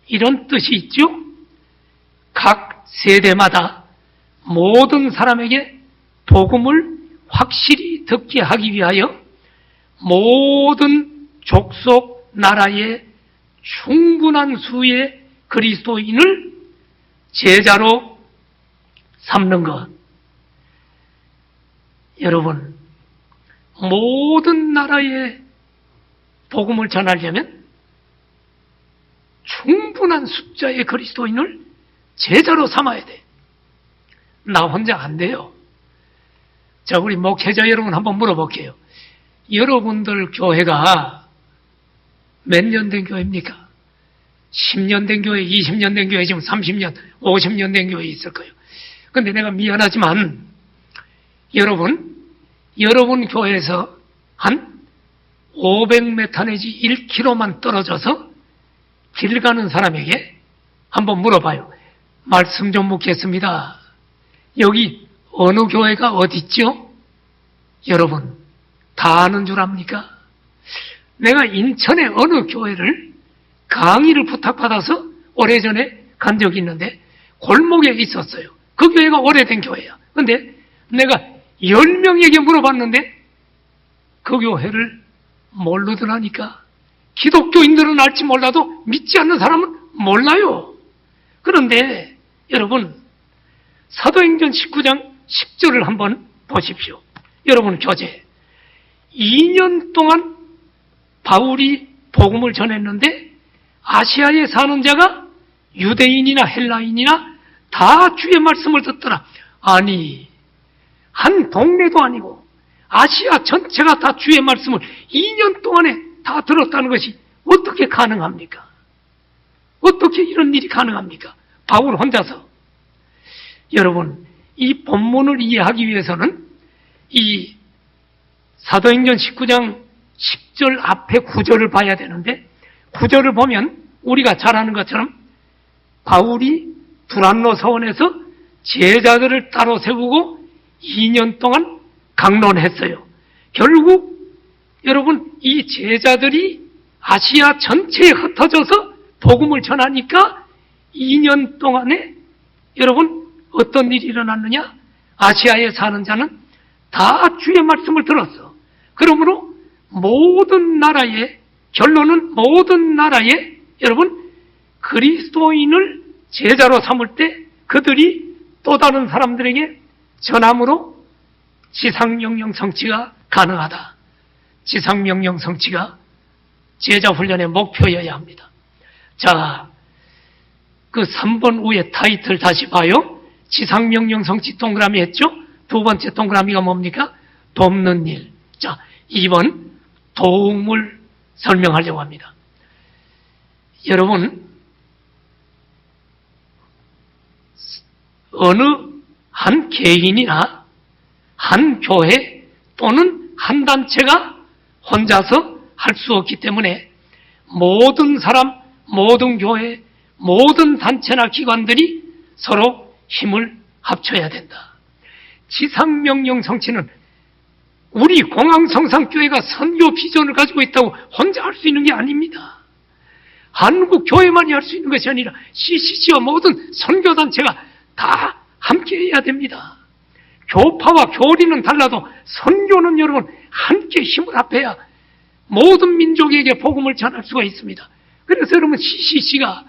A: 이런 뜻이 있죠. 각 세대마다 모든 사람에게 복음을 확실히 듣게 하기 위하여 모든 족속, 나라의 충분한 수의 그리스도인을 제자로 삼는 것. 여러분, 모든 나라에 복음을 전하려면 충분한 숫자의 그리스도인을 제자로 삼아야 돼. 나 혼자 안 돼요. 자, 우리 목회자 여러분 한번 물어볼게요. 여러분들 교회가 몇 년 된 교회입니까? 10년 된 교회, 20년 된 교회, 지금 30년, 50년 된 교회 있을 거예요. 근데 내가 미안하지만 여러분 교회에서 한 500m 내지 1km만 떨어져서 길 가는 사람에게 한번 물어봐요. 말씀 좀 묻겠습니다. 여기 어느 교회가 어디 있죠? 여러분 다 아는 줄 압니까? 내가 인천의 어느 교회를 강의를 부탁받아서 오래전에 간 적이 있는데 골목에 있었어요. 그 교회가 오래된 교회야. 근데 내가 10명에게 물어봤는데 그 교회를 모르더라니까. 기독교인들은 알지 몰라도 믿지 않는 사람은 몰라요. 그런데 여러분 사도행전 19장 10절을 한번 보십시오. 여러분 교재 2년 동안 바울이 복음을 전했는데 아시아에 사는 자가 유대인이나 헬라인이나 다 주의 말씀을 듣더라. 아니 한 동네도 아니고 아시아 전체가 다 주의 말씀을 2년 동안에 다 들었다는 것이 어떻게 가능합니까? 어떻게 이런 일이 가능합니까? 바울 혼자서. 여러분 이 본문을 이해하기 위해서는 이 사도행전 19장 10절 앞에 9절을 봐야 되는데 9절을 보면 우리가 잘 아는 것처럼 바울이 두란노 서원에서 제자들을 따로 세우고 2년 동안 강론했어요. 결국 여러분 이 제자들이 아시아 전체에 흩어져서 복음을 전하니까 2년 동안에 여러분 어떤 일이 일어났느냐? 아시아에 사는 자는 다 주의 말씀을 들었어. 그러므로 모든 나라에, 결론은 모든 나라에 여러분 그리스도인을 제자로 삼을 때 그들이 또 다른 사람들에게 전함으로 지상명령 성취가 가능하다. 지상명령 성취가 제자 훈련의 목표여야 합니다. 자, 그 3번 위에 타이틀 다시 봐요. 지상명령 성취 동그라미 했죠? 두 번째 동그라미가 뭡니까? 돕는 일. 자, 2번 도움을 설명하려고 합니다. 여러분, 어느 한 개인이나 한 교회 또는 한 단체가 혼자서 할 수 없기 때문에 모든 사람, 모든 교회, 모든 단체나 기관들이 서로 힘을 합쳐야 된다. 지상명령 성취는 우리 공항성산교회가 선교 비전을 가지고 있다고 혼자 할 수 있는 게 아닙니다. 한국 교회만이 할 수 있는 것이 아니라 CCC와 모든 선교단체가 다 함께 해야 됩니다. 교파와 교리는 달라도 선교는 여러분 함께 힘을 합해야 모든 민족에게 복음을 전할 수가 있습니다. 그래서 여러분 CCC가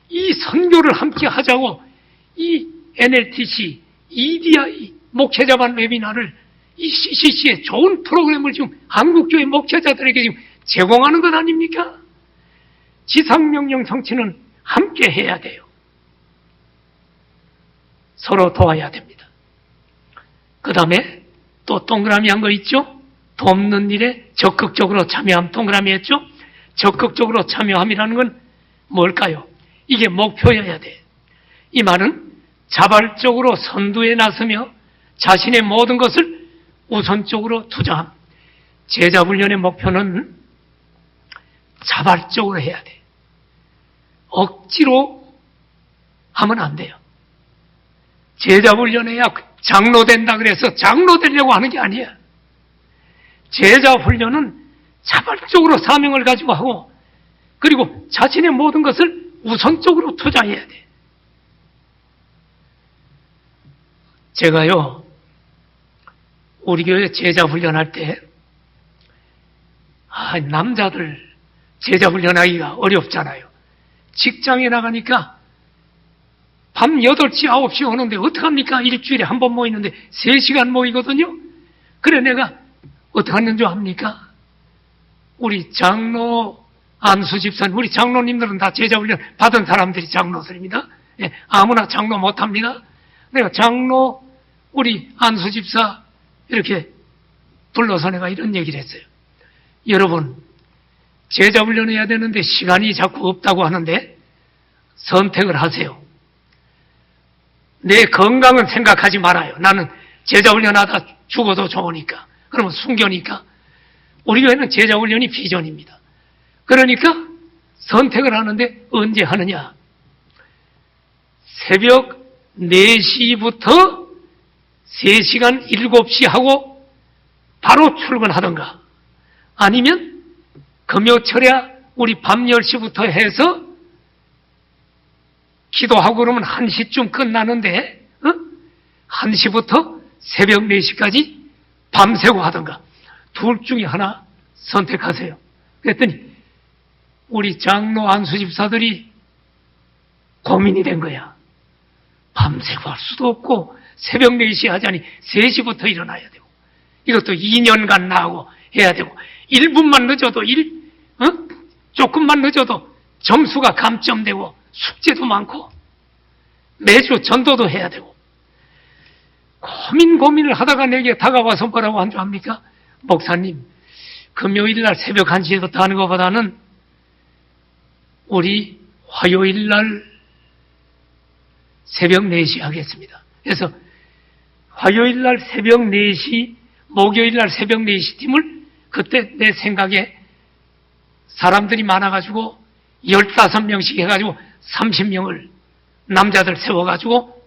A: 이 선교를 함께 하자고 이 NLTC, EDI 목회자반 웨비나를 이 CCC의 좋은 프로그램을 지금 한국교회 목회자들에게 지금 제공하는 것 아닙니까? 지상명령 성취는 함께 해야 돼요. 서로 도와야 됩니다. 그 다음에 또 동그라미 한 거 있죠? 돕는 일에 적극적으로 참여함 동그라미 했죠? 적극적으로 참여함이라는 건 뭘까요? 이게 목표여야 돼. 이 말은 자발적으로 선두에 나서며 자신의 모든 것을 우선적으로 투자함. 제자훈련의 목표는 자발적으로 해야 돼. 억지로 하면 안 돼요. 제자훈련해야 장로 된다 그래서 장로 되려고 하는 게 아니에요. 제자 훈련은 자발적으로 사명을 가지고 하고, 그리고 자신의 모든 것을 우선적으로 투자해야 돼. 제가요, 우리 교회 제자 훈련할 때, 남자들 제자 훈련하기가 어렵잖아요. 직장에 나가니까 밤 8시, 9시 오는데 어떡합니까? 일주일에 한 번 모이는데 3시간 모이거든요? 그래, 내가 어떻게 하는 줄 압니까? 우리 장로 안수 집사님, 우리 장로님들은 다 제자 훈련 받은 사람들이 장로들입니다. 예, 아무나 장로 못합니다. 내가 장로, 우리 안수 집사 이렇게 불러서 내가 이런 얘기를 했어요. 여러분, 제자 훈련해야 되는데 시간이 자꾸 없다고 하는데 선택을 하세요. 내 건강은 생각하지 말아요. 나는 제자 훈련하다 죽어도 좋으니까. 그러면 순교니까. 우리 교회는 제자 훈련이 비전입니다. 그러니까 선택을 하는데 언제 하느냐? 새벽 4시부터 3시간 7시 하고 바로 출근하던가, 아니면 금요철야 우리 밤 10시부터 해서 기도하고 그러면 1시쯤 끝나는데 1시부터 새벽 4시까지 밤새고 하던가, 둘 중에 하나 선택하세요. 그랬더니 우리 장로 안수 집사들이 고민이 된 거야. 밤새고 할 수도 없고 새벽 4시에 하자니 3시부터 일어나야 되고, 이것도 2년간 나하고 해야 되고, 1분만 늦어도 조금만 늦어도 점수가 감점되고 숙제도 많고 매주 전도도 해야 되고, 고민을 하다가 내게 다가와서 뭐라고 한 줄 압니까? 목사님, 금요일날 새벽 1시부터 하는 것보다는 우리 화요일날 새벽 4시 하겠습니다. 그래서 화요일날 새벽 4시, 목요일날 새벽 4시 팀을 그때 내 생각에 사람들이 많아가지고 15명씩 해가지고 30명을 남자들 세워가지고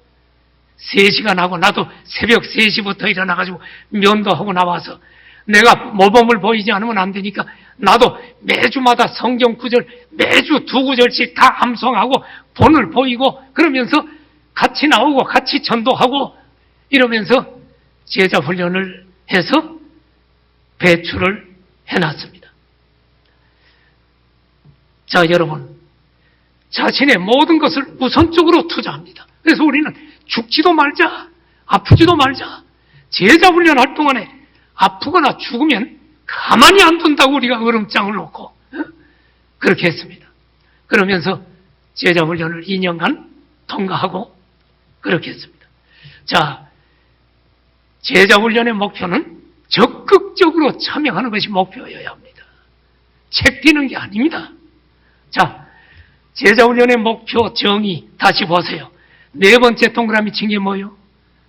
A: 3시간 하고, 나도 새벽 3시부터 일어나가지고 면도하고 나와서, 내가 모범을 보이지 않으면 안 되니까 나도 매주마다 성경 구절 매주 2구절씩 다 암송하고 본을 보이고 그러면서 같이 나오고 같이 전도하고 이러면서 제자 훈련을 해서 배출을 해놨습니다. 자, 여러분, 자신의 모든 것을 우선적으로 투자합니다. 그래서 우리는 죽지도 말자, 아프지도 말자. 제자 훈련할 동안에 아프거나 죽으면 가만히 안 둔다고 우리가 얼음장을 놓고 그렇게 했습니다. 그러면서 제자 훈련을 2년간 통과하고 그렇게 했습니다. 자, 제자 훈련의 목표는 적극적으로 참여하는 것이 목표여야 합니다. 책 띄는 게 아닙니다. 자, 제자 훈련의 목표 정의 다시 보세요. 4번째 동그라미 친 게 뭐예요?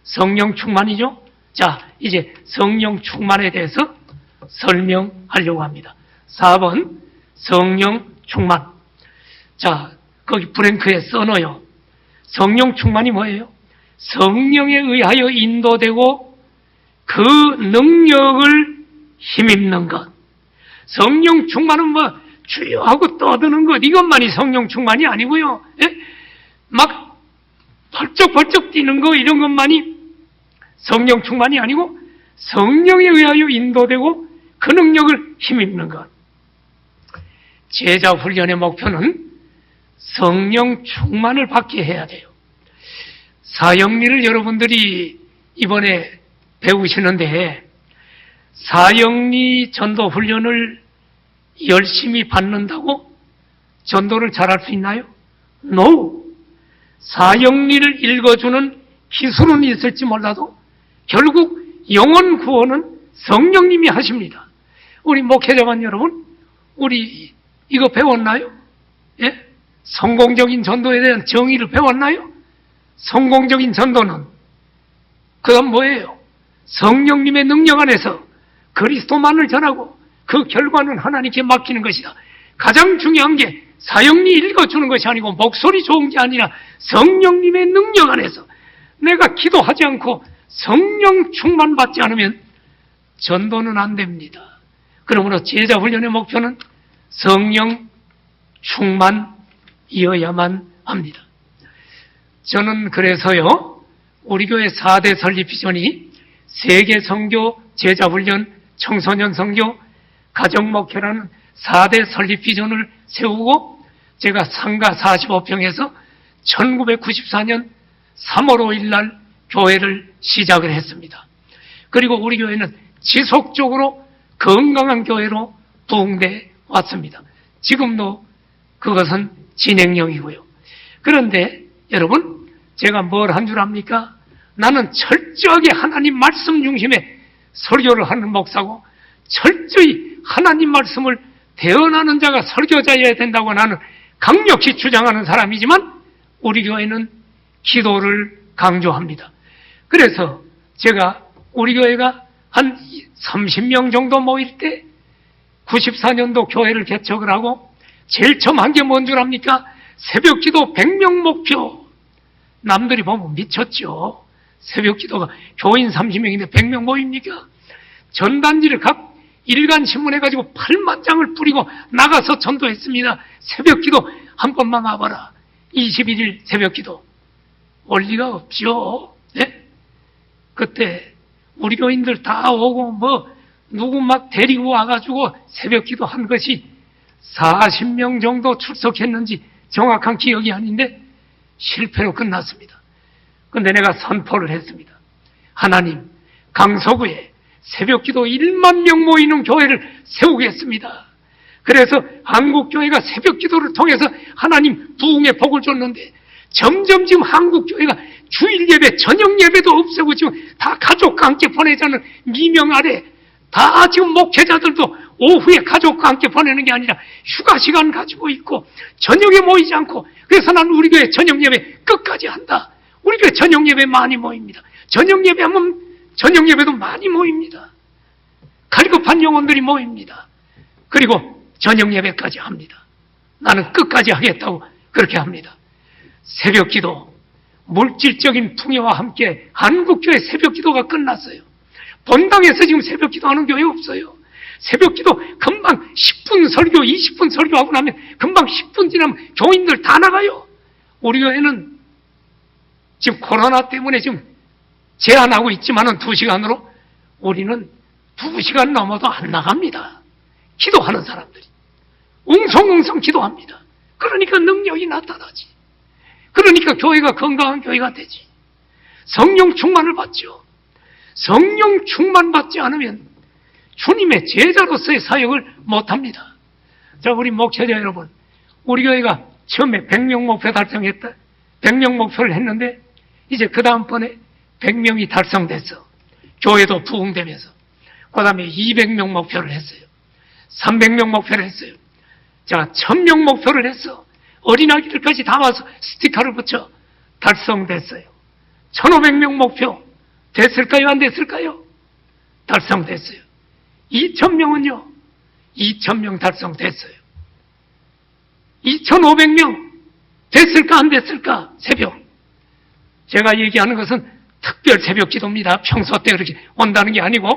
A: 성령 충만이죠? 자, 이제 성령 충만에 대해서 설명하려고 합니다. 4번 성령 충만. 자, 거기 브랭크에 써놓어요. 성령 충만이 뭐예요? 성령에 의하여 인도되고 그 능력을 힘입는 것. 성령 충만은 뭐 주여 하고 떠드는 것, 이것만이 성령 충만이 아니고요. 예? 막 벌쩍벌쩍 뛰는 거, 이런 것만이 성령 충만이 아니고 성령에 의하여 인도되고 그 능력을 힘입는 것. 제자 훈련의 목표는 성령 충만을 받게 해야 돼요. 사형리를 여러분들이 이번에 배우시는데, 사형리 전도 훈련을 열심히 받는다고 전도를 잘할 수 있나요? No. 사형리를 읽어주는 기술은 있을지 몰라도 결국 영혼 구원은 성령님이 하십니다. 우리 목회자만 여러분, 우리 이거 배웠나요? 예? 성공적인 전도에 대한 정의를 배웠나요? 성공적인 전도는 그 다음 뭐예요? 성령님의 능력 안에서 그리스도만을 전하고 그 결과는 하나님께 맡기는 것이다. 가장 중요한 게 사형리 읽어주는 것이 아니고 목소리 좋은 게 아니라 성령님의 능력 안에서 내가 기도하지 않고 성령 충만받지 않으면 전도는 안 됩니다. 그러므로 제자훈련의 목표는 성령 충만이어야만 합니다. 저는 그래서요, 우리 교회 4대 설립 비전이 세계 선교, 제자훈련, 청소년 선교, 가정목회라는 4대 설립 비전을 세우고 제가 상가 45평에서 1994년 3월 5일 날 교회를 시작을 했습니다. 그리고 우리 교회는 지속적으로 건강한 교회로 부흥돼 왔습니다. 지금도 그것은 진행형이고요. 그런데 여러분, 제가 뭘 한 줄 압니까? 나는 철저하게 하나님 말씀 중심의 설교를 하는 목사고 철저히 하나님 말씀을 대언하는 자가 설교자여야 된다고 나는 강력히 주장하는 사람이지만 우리 교회는 기도를 강조합니다. 그래서 제가 우리 교회가 한 30명 정도 모일 때 94년도 교회를 개척을 하고 제일 처음 한 게 뭔 줄 압니까? 새벽기도 100명 목표. 남들이 보면 미쳤죠. 새벽기도가 교인 30명인데 100명 모입니까? 전단지를 각 일간 신문해 가지고 8만 장을 뿌리고 나가서 전도했습니다. 새벽기도 한 번만 와봐라. 21일 새벽기도 올 리가 없죠. 네? 그때 우리 교인들 다 오고 누구 막 데리고 와가지고 새벽기도 한 것이 40명 정도 출석했는지 정확한 기억이 아닌데 실패로 끝났습니다. 근데 내가 선포를 했습니다. 하나님, 강서구에 새벽기도 1만 명 모이는 교회를 세우겠습니다. 그래서 한국교회가 새벽기도를 통해서 하나님 부흥의 복을 줬는데 점점 지금 한국교회가 주일 예배, 저녁 예배도 없애고 지금 다 가족과 함께 보내자는 미명 아래 다 지금 목회자들도 오후에 가족과 함께 보내는 게 아니라 휴가 시간 가지고 있고 저녁에 모이지 않고 그래서 나는 우리 교회 저녁 예배 끝까지 한다. 우리 교회 저녁 예배 많이 모입니다. 저녁 예배하면 저녁 예배도 많이 모입니다. 갈급한 영혼들이 모입니다. 그리고 저녁 예배까지 합니다. 나는 끝까지 하겠다고 그렇게 합니다. 새벽기도, 물질적인 풍요와 함께 한국교회 새벽기도가 끝났어요. 본당에서 지금 새벽기도 하는 교회 없어요. 새벽기도 금방 10분 설교, 20분 설교하고 나면 금방 10분 지나면 교인들 다 나가요. 우리 교회는 지금 코로나 때문에 지금 제한하고 있지만은 2시간으로 우리는 2시간 넘어도 안 나갑니다. 기도하는 사람들이. 웅성웅성 기도합니다. 그러니까 능력이 나타나지. 그러니까 교회가 건강한 교회가 되지. 성령 충만을 받죠. 성령 충만 받지 않으면 주님의 제자로서의 사역을 못합니다. 자, 우리 목회자 여러분, 우리 교회가 처음에 100명 목표 달성했다. 100명 목표를 했는데 이제 그 다음번에 100명이 달성됐어. 교회도 부흥되면서. 그 다음에 200명 목표를 했어요. 300명 목표를 했어요. 자, 1000명 목표를 했어. 어린아기들까지 다 와서 스티커를 붙여 달성됐어요. 1500명 목표 됐을까요? 안 됐을까요? 달성됐어요. 2000명은요? 2000명 달성됐어요. 2500명 됐을까? 안 됐을까? 새벽. 제가 얘기하는 것은 특별 새벽 기도입니다. 평소 때 그렇게 온다는 게 아니고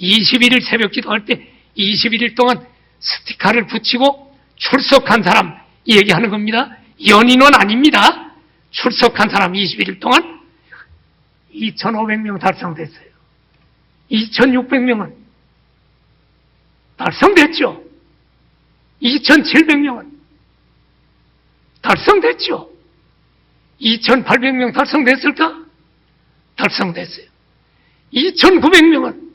A: 21일 새벽 기도할 때 21일 동안 스티커를 붙이고 출석한 사람 얘기하는 겁니다. 연인은 아닙니다. 출석한 사람 21일 동안 2500명 달성됐어요. 2600명은 달성됐죠. 2700명은 달성됐죠. 2800명 달성됐을까? 달성됐어요. 2900명은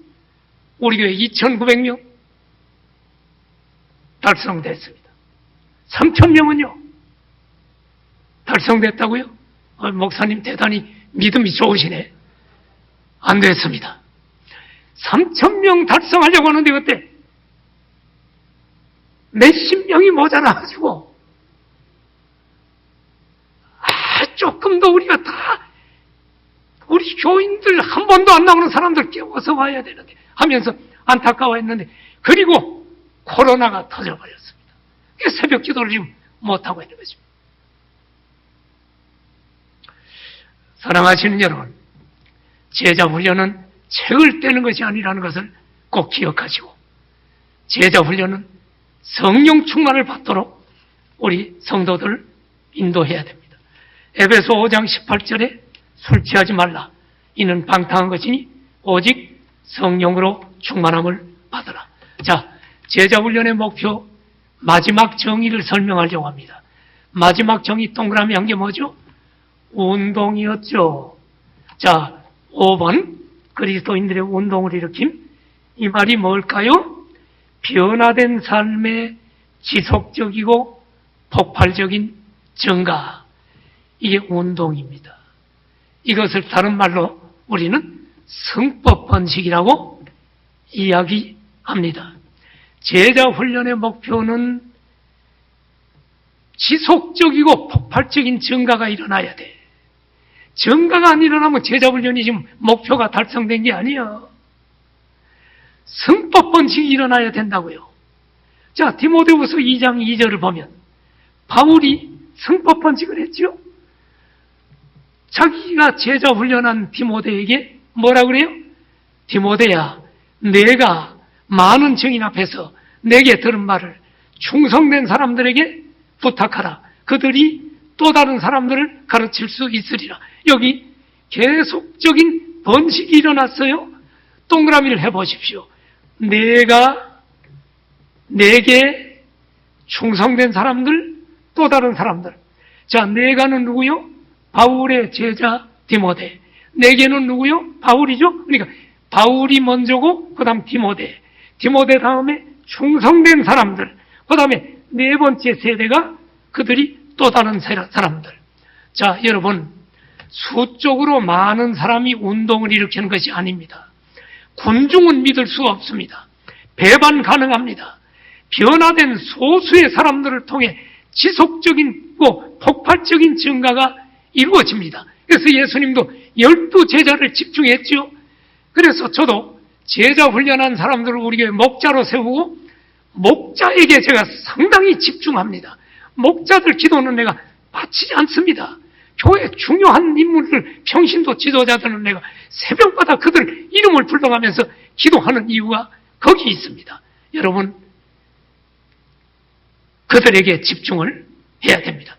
A: 우리 교회 2900명 달성됐습니다. 3000명은요? 달성됐다고요? 목사님 대단히 믿음이 좋으시네. 안 됐습니다. 3000명 달성하려고 하는데 그때 몇십 명이 모자라가지고 조금 더 우리가 다 우리 교인들 한 번도 안 나오는 사람들 깨워서 와야 되는데 하면서 안타까워했는데 그리고 코로나가 터져버렸습니다. 그래서 새벽 기도를 지금 못하고 있는 것입니다. 사랑하시는 여러분, 제자 훈련은 책을 떼는 것이 아니라는 것을 꼭 기억하시고, 제자 훈련은 성령 충만을 받도록 우리 성도들을 인도해야 됩니다. 에베소 5장 18절에 술 취하지 말라. 이는 방탕한 것이니 오직 성령으로 충만함을 받으라. 자, 제자 훈련의 목표, 마지막 정의를 설명하려고 합니다. 마지막 정의 동그라미 한 게 뭐죠? 운동이었죠. 자, 5번 그리스도인들의 운동을 일으킴. 이 말이 뭘까요? 변화된 삶의 지속적이고 폭발적인 증가. 이게 운동입니다. 이것을 다른 말로 우리는 성법 번식이라고 이야기합니다. 제자 훈련의 목표는 지속적이고 폭발적인 증가가 일어나야 돼. 증가가 안 일어나면 제자 훈련이 지금 목표가 달성된 게 아니에요. 성법 번식이 일어나야 된다고요. 자, 디모데후서 2장 2절을 보면 바울이 성법 번식을 했죠. 자기가 제자 훈련한 디모데에게 뭐라 그래요? 디모데야, 내가 많은 증인 앞에서 내게 들은 말을 충성된 사람들에게 부탁하라. 그들이 또 다른 사람들을 가르칠 수 있으리라. 여기 계속적인 번식이 일어났어요. 동그라미를 해보십시오. 내게 충성된 사람들, 또 다른 사람들. 자, 내가는 누구요? 바울의 제자 디모데. 내게는 누구요? 바울이죠? 그러니까 바울이 먼저고 그 다음 디모데. 디모데 다음에 충성된 사람들. 그 다음에 네 번째 세대가 그들이 또 다른 사람들. 자, 여러분, 수적으로 많은 사람이 운동을 일으키는 것이 아닙니다. 군중은 믿을 수 없습니다. 배반 가능합니다. 변화된 소수의 사람들을 통해 지속적이고 폭발적인 증가가 이루어집니다. 그래서 예수님도 12제자를 집중했죠. 그래서 저도 제자 훈련한 사람들을 우리 교회 목자로 세우고 목자에게 제가 상당히 집중합니다. 목자들 기도는 내가 빠지지 않습니다. 교회 중요한 인물들, 평신도 지도자들은 내가 새벽마다 그들 이름을 불러가면서 기도하는 이유가 거기 있습니다. 여러분, 그들에게 집중을 해야 됩니다.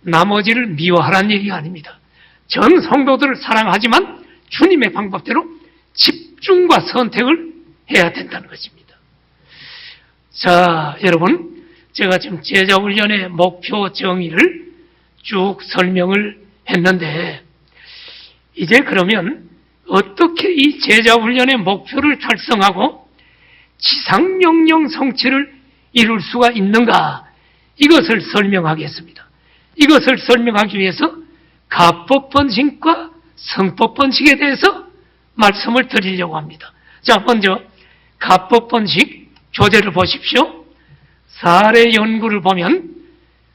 A: 나머지를 미워하라는 얘기가 아닙니다. 전 성도들을 사랑하지만 주님의 방법대로 집중과 선택을 해야 된다는 것입니다. 자, 여러분, 제가 지금 제자훈련의 목표 정의를 쭉 설명을 했는데, 이제 그러면 어떻게 이 제자훈련의 목표를 달성하고 지상명령 성취를 이룰 수가 있는가, 이것을 설명하겠습니다. 이것을 설명하기 위해서 가법번식과 성법번식에 대해서 말씀을 드리려고 합니다. 자, 먼저 가법번식 교재를 보십시오. 사례 연구를 보면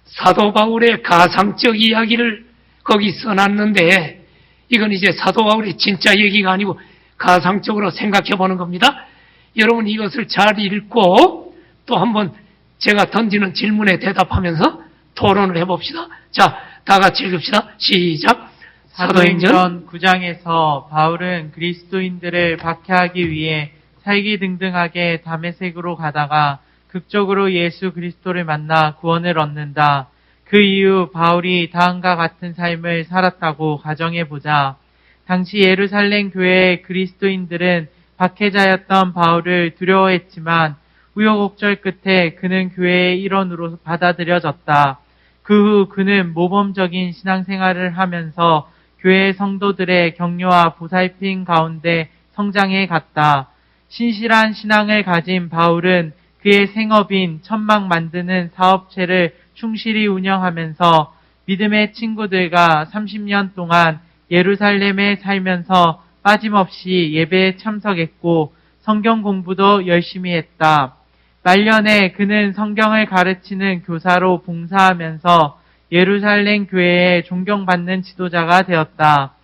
A: 사도 바울의 가상적 이야기를 거기 써놨는데, 이건 이제 사도 바울의 진짜 얘기가 아니고 가상적으로 생각해 보는 겁니다. 여러분, 이것을 잘 읽고 또 한번 제가 던지는 질문에 대답하면서 토론을 해봅시다. 자, 다 같이 읽읍시다. 시작.
B: 사도행전 9장에서 바울은 그리스도인들을 박해하기 위해 살기등등하게 다메섹으로 가다가 극적으로 예수 그리스도를 만나 구원을 얻는다. 그 이후 바울이 다음과 같은 삶을 살았다고 가정해보자. 당시 예루살렘 교회의 그리스도인들은 박해자였던 바울을 두려워했지만 우여곡절 끝에 그는 교회의 일원으로 받아들여졌다. 그 후 그는 모범적인 신앙생활을 하면서 교회 성도들의 격려와 보살핌 가운데 성장해 갔다. 신실한 신앙을 가진 바울은 그의 생업인 천막 만드는 사업체를 충실히 운영하면서 믿음의 친구들과 30년 동안 예루살렘에 살면서 빠짐없이 예배에 참석했고 성경 공부도 열심히 했다. 말년에 그는 성경을 가르치는 교사로 봉사하면서 예루살렘 교회에 존경받는 지도자가 되었다.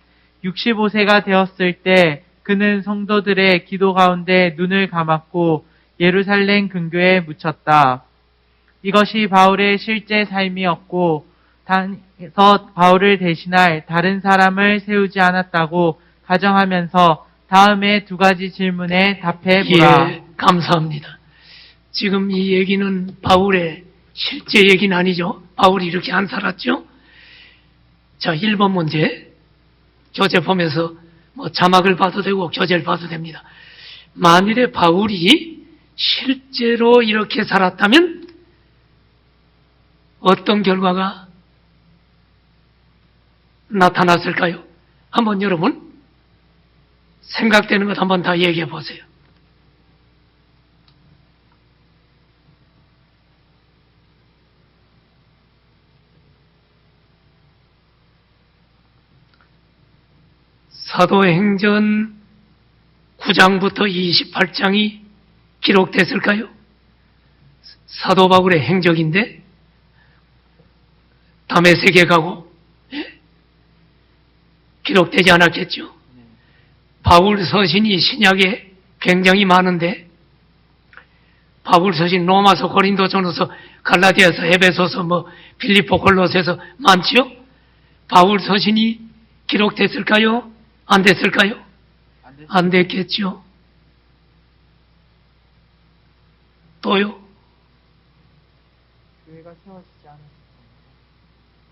B: 65세가 되었을 때 그는 성도들의 기도 가운데 눈을 감았고 예루살렘 근교에 묻혔다. 이것이 바울의 실제 삶이었고 단에서 바울을 대신할 다른 사람을 세우지 않았다고 가정하면서 다음에 두 가지 질문에 답해 보라.
A: 예, 감사합니다. 지금 이 얘기는 바울의 실제 얘기는 아니죠. 바울이 이렇게 안 살았죠. 자, 1번 문제. 교재 보면서 자막을 봐도 되고 교재를 봐도 됩니다. 만일에 바울이 실제로 이렇게 살았다면 어떤 결과가 나타났을까요? 한번 여러분 생각되는 것 한번 다 얘기해 보세요. 사도행전 9장부터 28장이 기록됐을까요? 사도 바울의 행적인데 다메섹에 가고 기록되지 않았겠죠. 바울 서신이 신약에 굉장히 많은데 바울 서신 로마서, 고린도 전후서, 갈라디아서, 에베소서, 빌립보, 골로새서 많지요? 바울 서신이 기록됐을까요? 안 됐을까요? 안 됐겠죠. 또요?
B: 교회가 세워지지 않았을까?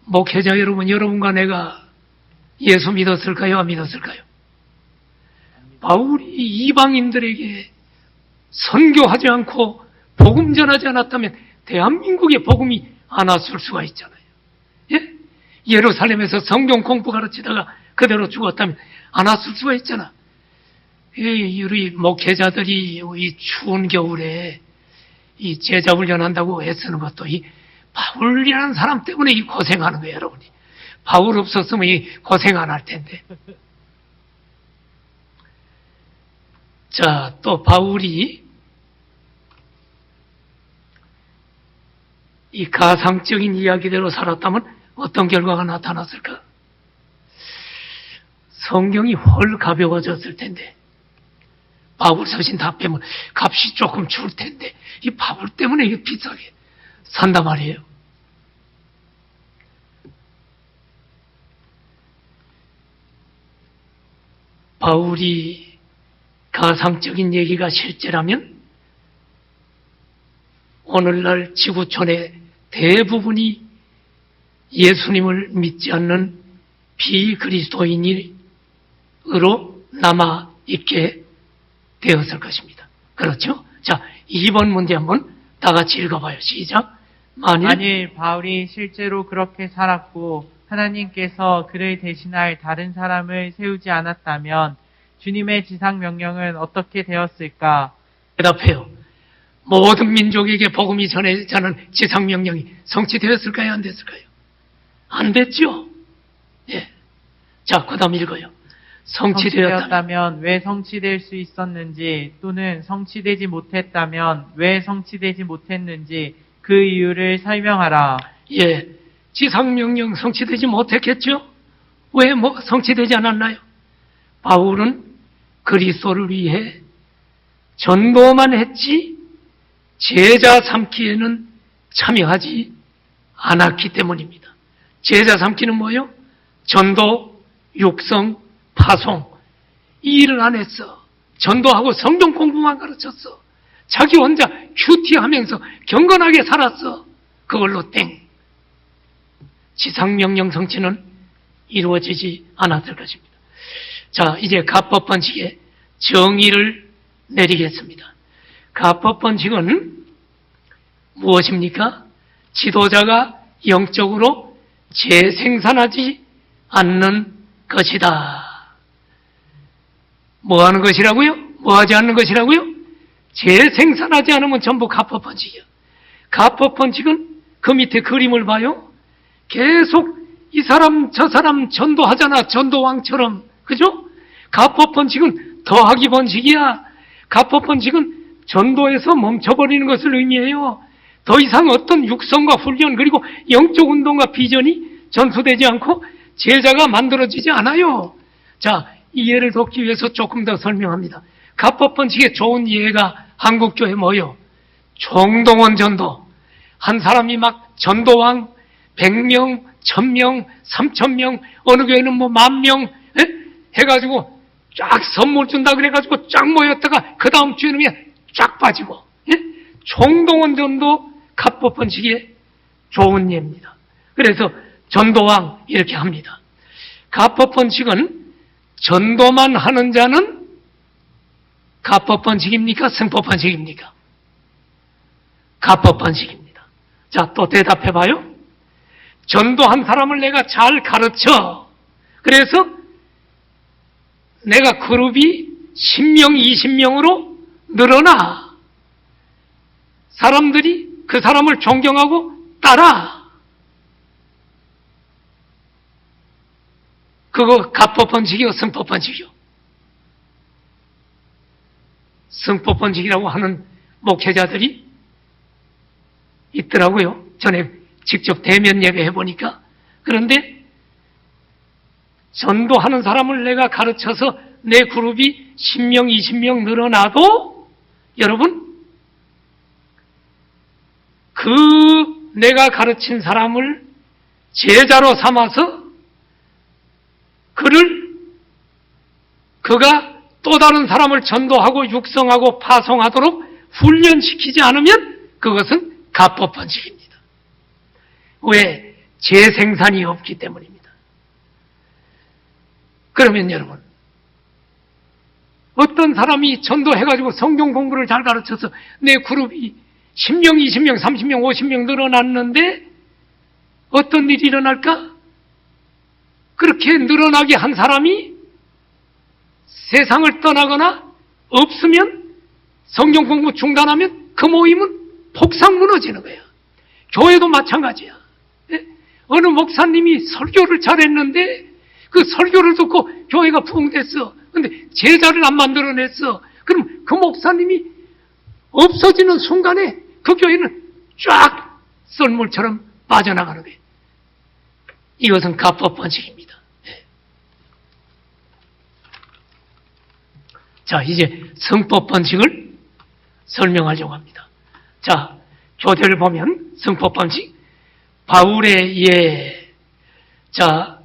A: 목회자 여러분, 여러분과 내가 예수 믿었을까요? 안 믿었을까요? 바울이 이방인들에게 선교하지 않고 복음 전하지 않았다면 대한민국에 복음이 안 왔을 수가 있잖아요. 예? 예루살렘에서 성경 공부 가르치다가 그대로 죽었다면 안 왔을 수가 있잖아. 우리 목회자들이 이 추운 겨울에 이 제자 훈련한다고 애쓰는 것도 이 바울이라는 사람 때문에 이 고생하는 거예요, 여러분이. 바울 없었으면 이 고생 안 할 텐데. 자, 또 바울이 이 가상적인 이야기대로 살았다면 어떤 결과가 나타났을까? 성경이 훨 가벼워졌을 텐데, 바울 서신 다 빼면 값이 조금 줄 텐데, 이 바울 때문에 이게 비싸게 산단 말이에요. 바울이 가상적인 얘기가 실제라면 오늘날 지구촌의 대부분이 예수님을 믿지 않는 비그리스도인으로 남아있게 되었을 것입니다. 그렇죠? 자, 2번 문제 한번 다 같이 읽어봐요. 시작.
B: 만일 바울이 실제로 그렇게 살았고 하나님께서 그를 대신할 다른 사람을 세우지 않았다면 주님의 지상 명령은 어떻게 되었을까?
A: 대답해요. 모든 민족에게 복음이 전해자는 지상 명령이 성취되었을까요? 안 됐을까요? 안 됐죠? 예. 자, 그 다음 읽어요.
B: 성취되었다면 왜 성취될 수 있었는지 또는 성취되지 못했다면 왜 성취되지 못했는지 그 이유를 설명하라.
A: 예. 지상명령 성취되지 못했겠죠? 왜 성취되지 않았나요? 바울은 그리스도를 위해 전도만 했지 제자 삼기에는 참여하지 않았기 때문입니다. 제자 삼기는 뭐예요? 전도, 육성, 파송. 이 일을 안 했어. 전도하고 성경 공부만 가르쳤어. 자기 혼자 큐티하면서 경건하게 살았어. 그걸로 땡. 지상명령 성취는 이루어지지 않았을 것입니다. 자, 이제 가법 번칙의 정의를 내리겠습니다. 가법 번칙은 무엇입니까? 지도자가 영적으로 재생산하지 않는 것이다. 뭐 하는 것이라고요? 뭐 하지 않는 것이라고요? 재생산하지 않으면 전부 가법 번칙이요. 가법 번칙은 그 밑에 그림을 봐요. 계속 이 사람 저 사람 전도하잖아. 전도왕처럼. 그죠? 가법 번칙은 더하기 번칙이야. 가법 번칙은 전도에서 멈춰버리는 것을 의미해요. 더 이상 어떤 육성과 훈련 그리고 영적 운동과 비전이 전수되지 않고 제자가 만들어지지 않아요. 자, 이 예를 돕기 위해서 조금 더 설명합니다. 가법 번칙의 좋은 예가 한국교회 뭐요? 총동원 전도. 한 사람이 막 전도왕 100명, 1000명, 3000명, 어느 교회는 10,000명 해가지고 쫙 선물 준다 그래가지고 쫙 모였다가 그 다음 주에는 그냥 쫙 빠지고, 예? 총동원 전도 갑법 번식의 좋은 예입니다. 그래서 전도왕 이렇게 합니다. 갑법 번식은 전도만 하는 자는 갑법 번식입니까? 승법 번식입니까? 갑법 번식입니다. 자, 또 대답해 봐요. 전도한 사람을 내가 잘 가르쳐. 그래서 내가 그룹이 10명, 20명으로 늘어나. 사람들이 그 사람을 존경하고 따라. 그거 갑법 번식이요, 승법 번식이요? 승법 번식이라고 하는 목회자들이 있더라고요. 전에 직접 대면 예배 해보니까. 그런데 전도하는 사람을 내가 가르쳐서 내 그룹이 10명, 20명 늘어나도 여러분 그 내가 가르친 사람을 제자로 삼아서 그가 또 다른 사람을 전도하고 육성하고 파송하도록 훈련시키지 않으면 그것은 갑법 번식입니다. 왜? 재생산이 없기 때문입니다. 그러면 여러분, 어떤 사람이 전도해가지고 성경 공부를 잘 가르쳐서 내 그룹이 10명, 20명, 30명, 50명 늘어났는데 어떤 일이 일어날까? 그렇게 늘어나게 한 사람이 세상을 떠나거나 없으면 성경 공부 중단하면 그 모임은 폭삭 무너지는 거야. 교회도 마찬가지야. 어느 목사님이 설교를 잘했는데 그 설교를 듣고 교회가 부흥됐어. 근데 제자를 안 만들어냈어. 그럼 그 목사님이 없어지는 순간에 그 교회는 쫙 썰물처럼 빠져나가는 거예요. 이것은 갑법 번식입니다. 자, 이제 성법 번식을 설명하려고 합니다. 자, 교재를 보면 성법 번식, 바울의 예. 자,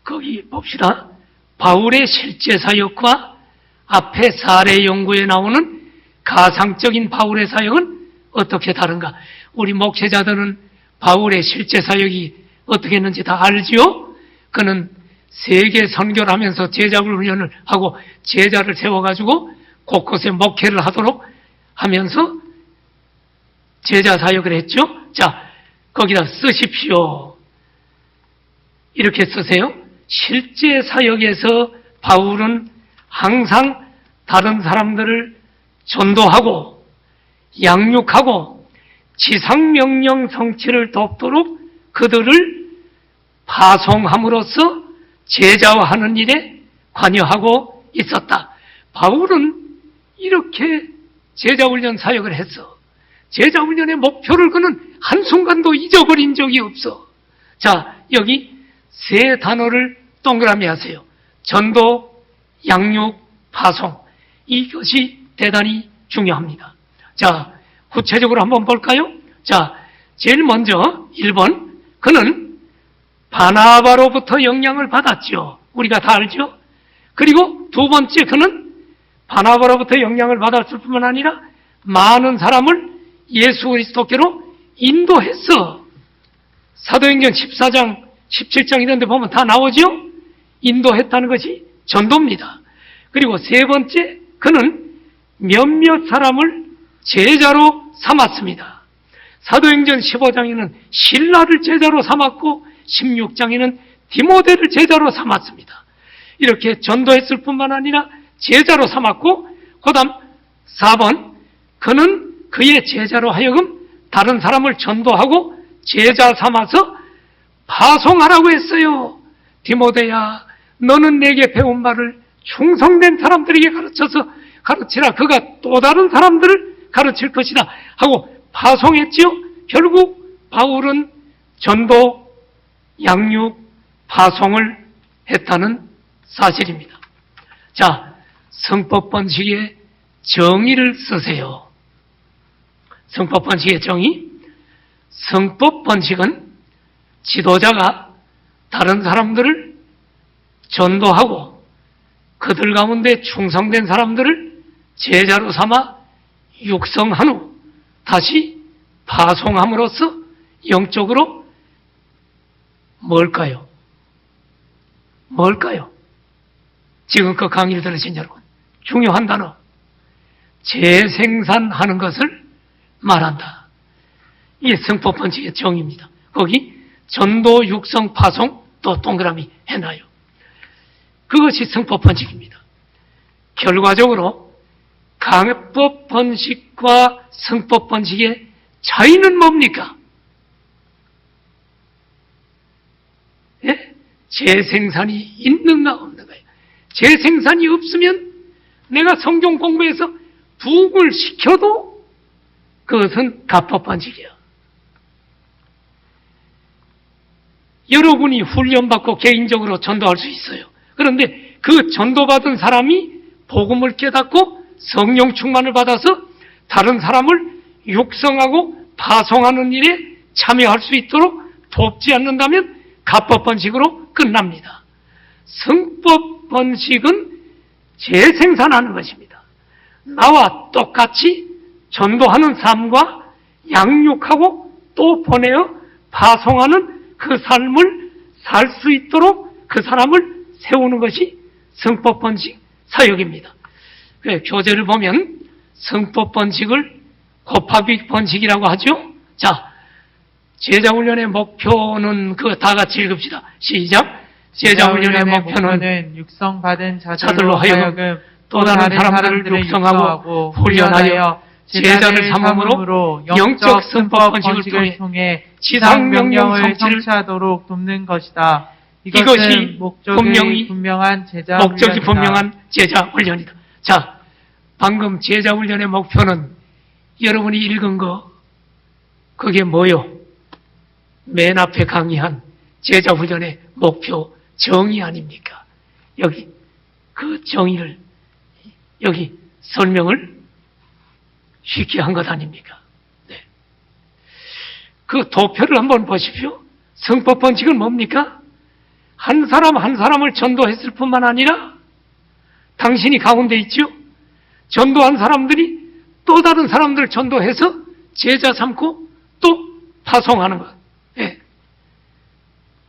A: 거기 봅시다. 바울의 실제 사역과 앞에 사례 연구에 나오는 가상적인 바울의 사역은 어떻게 다른가? 우리 목회자들은 바울의 실제 사역이 어떻게 했는지 다 알지요? 그는 세계 선교를 하면서 제자 훈련을 하고 제자를 세워가지고 곳곳에 목회를 하도록 하면서 제자 사역을 했죠? 자, 거기다 쓰십시오. 이렇게 쓰세요. 실제 사역에서 바울은 항상 다른 사람들을 전도하고 양육하고 지상명령 성취를 돕도록 그들을 파송함으로써 제자화하는 일에 관여하고 있었다. 바울은 이렇게 제자훈련 사역을 했어. 제자훈련의 목표를 그는 한순간도 잊어버린 적이 없어. 자, 여기 세 단어를 동그라미 하세요. 전도, 양육, 파송. 이것이 대단히 중요합니다. 자, 구체적으로 한번 볼까요? 자, 제일 먼저 1번. 그는 바나바로부터 영향을 받았죠. 우리가 다 알죠? 그리고 두 번째, 그는 바나바로부터 영향을 받았을 뿐만 아니라 많은 사람을 예수 그리스도께로 인도했어. 사도행전 14장, 17장 이런 데 보면 다 나오죠? 인도했다는 것이 전도입니다. 그리고 세 번째, 그는 몇몇 사람을 제자로 삼았습니다. 사도행전 15장에는 신라를 제자로 삼았고 16장에는 디모데를 제자로 삼았습니다. 이렇게 전도했을 뿐만 아니라 제자로 삼았고, 그 다음 4번, 그는 그의 제자로 하여금 다른 사람을 전도하고 제자 삼아서 파송하라고 했어요. 디모데야, 너는 내게 배운 말을 충성된 사람들에게 가르치라. 그가 또 다른 사람들을 가르칠 것이다 하고 파송했지요. 결국 바울은 전도, 양육, 파송을 했다는 사실입니다. 자, 성법 번식의 정의를 쓰세요. 성법 번식의 정의. 성법 번식은 지도자가 다른 사람들을 전도하고 그들 가운데 충성된 사람들을 제자로 삼아 육성한 후 다시 파송함으로써 영적으로 뭘까요? 지금 그 강의를 들으신 여러분, 중요한 단어, 재생산하는 것을 말한다. 이게 성법번식의 정의입니다. 거기 전도, 육성, 파송 또 동그라미 해놔요. 그것이 성법번식입니다. 결과적으로 강법번식과 성법번식의 차이는 뭡니까? 예? 재생산이 있는가 없는가요? 재생산이 없으면 내가 성경 공부해서 부흥을 시켜도 그것은 가법번식이야. 여러분이 훈련받고 개인적으로 전도할 수 있어요. 그런데 그 전도받은 사람이 복음을 깨닫고 성령 충만을 받아서 다른 사람을 육성하고 파송하는 일에 참여할 수 있도록 돕지 않는다면 가법번식으로 끝납니다. 성법번식은 재생산하는 것입니다. 나와 똑같이 전도하는 삶과 양육하고 또 보내어 파송하는 그 삶을 살 수 있도록 그 사람을 세우는 것이 성법번식 사역입니다. 교재를 보면 성법번식을 곱하기 번식이라고 하죠. 자, 제자훈련의 목표는 그거 다 같이 읽읍시다. 시작. 제자훈련의 목표는
B: 육성받은
A: 자들로
B: 자들로
A: 하여금
B: 하여금
A: 또 다른 사람들을 육성하고 훈련하여 제자를 삼음으로 영적 성법번식을 통해 지상명령을
B: 성취하도록 돕는 것이다.
A: 이것이
B: 목적이 분명한
A: 제자 훈련이다. 자, 방금 제자 훈련의 목표는 여러분이 읽은 거 그게 뭐요? 맨 앞에 강의한 제자 훈련의 목표 정의 아닙니까? 여기 그 정의를 여기 설명을 쉽게 한 것 아닙니까? 네. 그 도표를 한번 보십시오. 성법번식은 뭡니까? 한 사람 한 사람을 전도했을 뿐만 아니라 당신이 가운데 있죠. 전도한 사람들이 또 다른 사람들 전도해서 제자 삼고 또 파송하는 것. 예.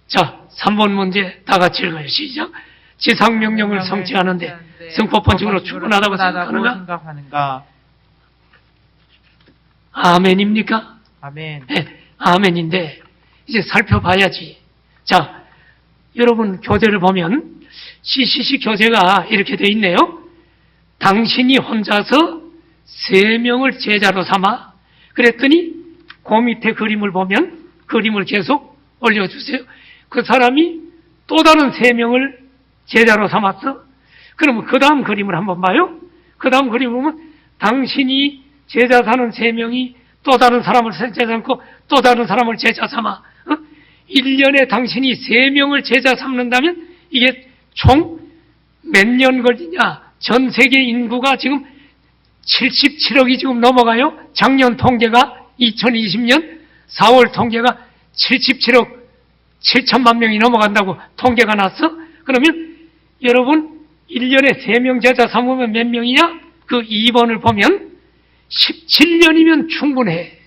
A: 자, 3번 문제 다 같이 읽어요. 시작. 지상명령을 성취하는데 성법번식으로 충분하다고 생각하는가? 아멘입니까?
B: 아멘.
A: 네, 아멘인데 이제 살펴봐야지. 자, 여러분 교재를 보면 CCC 교재가 이렇게 돼 있네요. 당신이 혼자서 3명을 제자로 삼아. 그랬더니 그 밑에 그림을 보면 그림을 계속 올려주세요. 그 사람이 또 다른 3명을 제자로 삼았어. 그러면 그 다음 그림을 한번 봐요. 그 다음 그림을 보면 당신이 제자 사는 3명이 또 다른 사람을 제자 삼고 또 다른 사람을 제자 삼아. 1년에 당신이 3명을 제자 삼는다면 이게 총 몇 년 걸리냐? 전 세계 인구가 지금 77억이 지금 넘어가요. 작년 통계가 2020년 4월 통계가 77억 7천만 명이 넘어간다고 통계가 났어. 그러면 여러분 1년에 3명 제자 삼으면 몇 명이냐? 그 2번을 보면 17년이면 충분해.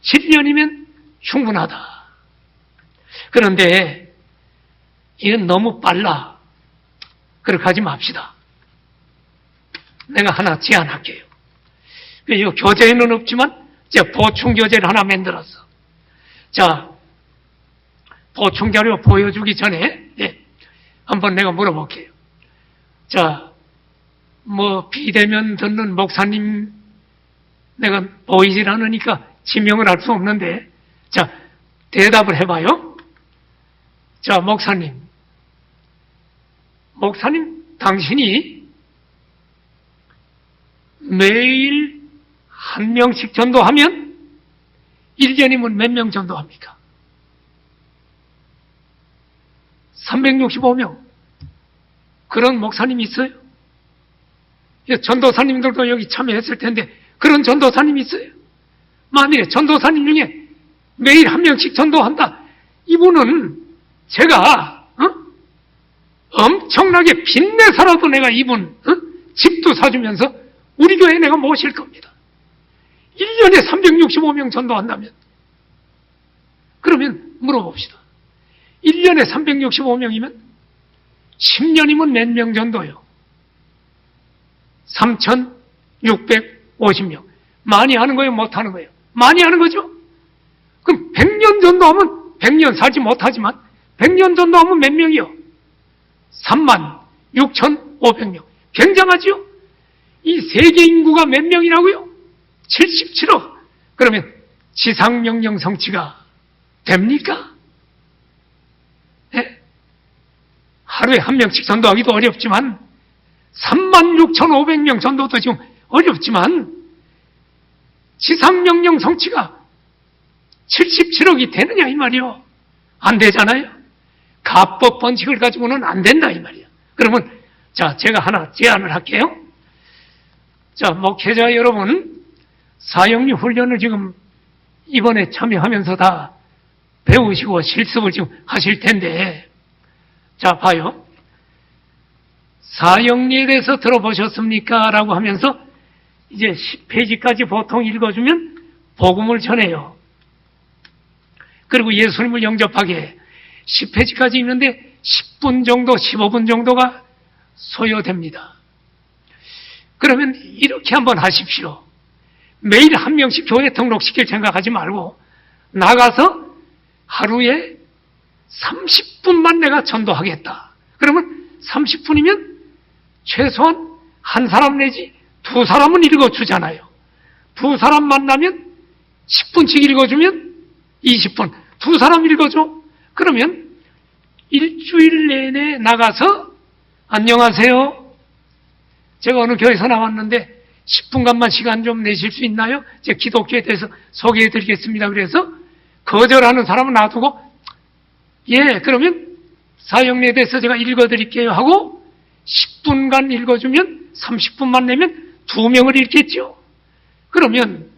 A: 17년이면 충분하다. 그런데 이건 너무 빨라. 그렇게 하지 맙시다. 내가 하나 제안할게요. 이 교재에는 없지만 제가 보충 교재를 하나 만들었어. 자, 보충 자료 보여주기 전에 한번 내가 물어볼게요. 자, 뭐 비대면 듣는 목사님 내가 보이질 않으니까 지명을 할 수 없는데, 자, 대답을 해봐요. 자, 목사님, 당신이 매일 한 명씩 전도하면 1년이면 몇 명 전도합니까? 365명. 그런 목사님이 있어요? 전도사님들도 여기 참여했을 텐데 그런 전도사님이 있어요? 만일에 전도사님 중에 매일 한 명씩 전도한다. 이분은 제가 엄청나게 빚내서라도 내가 이분 집도 사주면서 우리 교회에 내가 모실 겁니다. 1년에 365명 전도한다면, 그러면 물어봅시다. 1년에 365명이면 10년이면 몇 명 전도요? 3,650명. 많이 하는 거예요? 못 하는 거예요? 많이 하는 거죠? 그럼 100년 전도하면 100년 살지 못하지만 100년 전도하면 몇 명이요? 36,500명. 굉장하지요? 이 세계 인구가 몇 명이라고요? 77억. 그러면 지상명령 성취가 됩니까? 네? 하루에 한 명씩 전도하기도 어렵지만 36,500명 전도도 지금 어렵지만 지상명령 성취가 77억이 되느냐 이 말이요. 안 되잖아요. 가법 번식을 가지고는 안 된다 이 말이야. 그러면 자, 제가 하나 제안을 할게요. 자, 목회자 여러분, 사역리 훈련을 지금 이번에 참여하면서 다 배우시고 실습을 지금 하실 텐데, 자, 봐요. 사역리에 대해서 들어보셨습니까? 라고 하면서 이제 10페이지까지 보통 읽어주면 복음을 전해요. 그리고 예수님을 영접하게 10페이지까지 읽는데 10분 정도, 15분 정도가 소요됩니다. 그러면 이렇게 한번 하십시오. 매일 한 명씩 교회 등록시킬 생각하지 말고 나가서 하루에 30분만 내가 전도하겠다. 그러면 30분이면 최소한 한 사람 내지 두 사람은 읽어주잖아요. 두 사람 만나면 10분씩 읽어주면 20분. 두 사람 읽어줘. 그러면 일주일 내내 나가서 안녕하세요. 제가 어느 교회에서 나왔는데 10분간만 시간 좀 내실 수 있나요? 제가 기독교에 대해서 소개해 드리겠습니다. 그래서 거절하는 사람은 놔두고 예, 그러면 사역리에 대해서 제가 읽어 드릴게요 하고 10분간 읽어주면 30분만 내면 2명을 읽겠죠. 그러면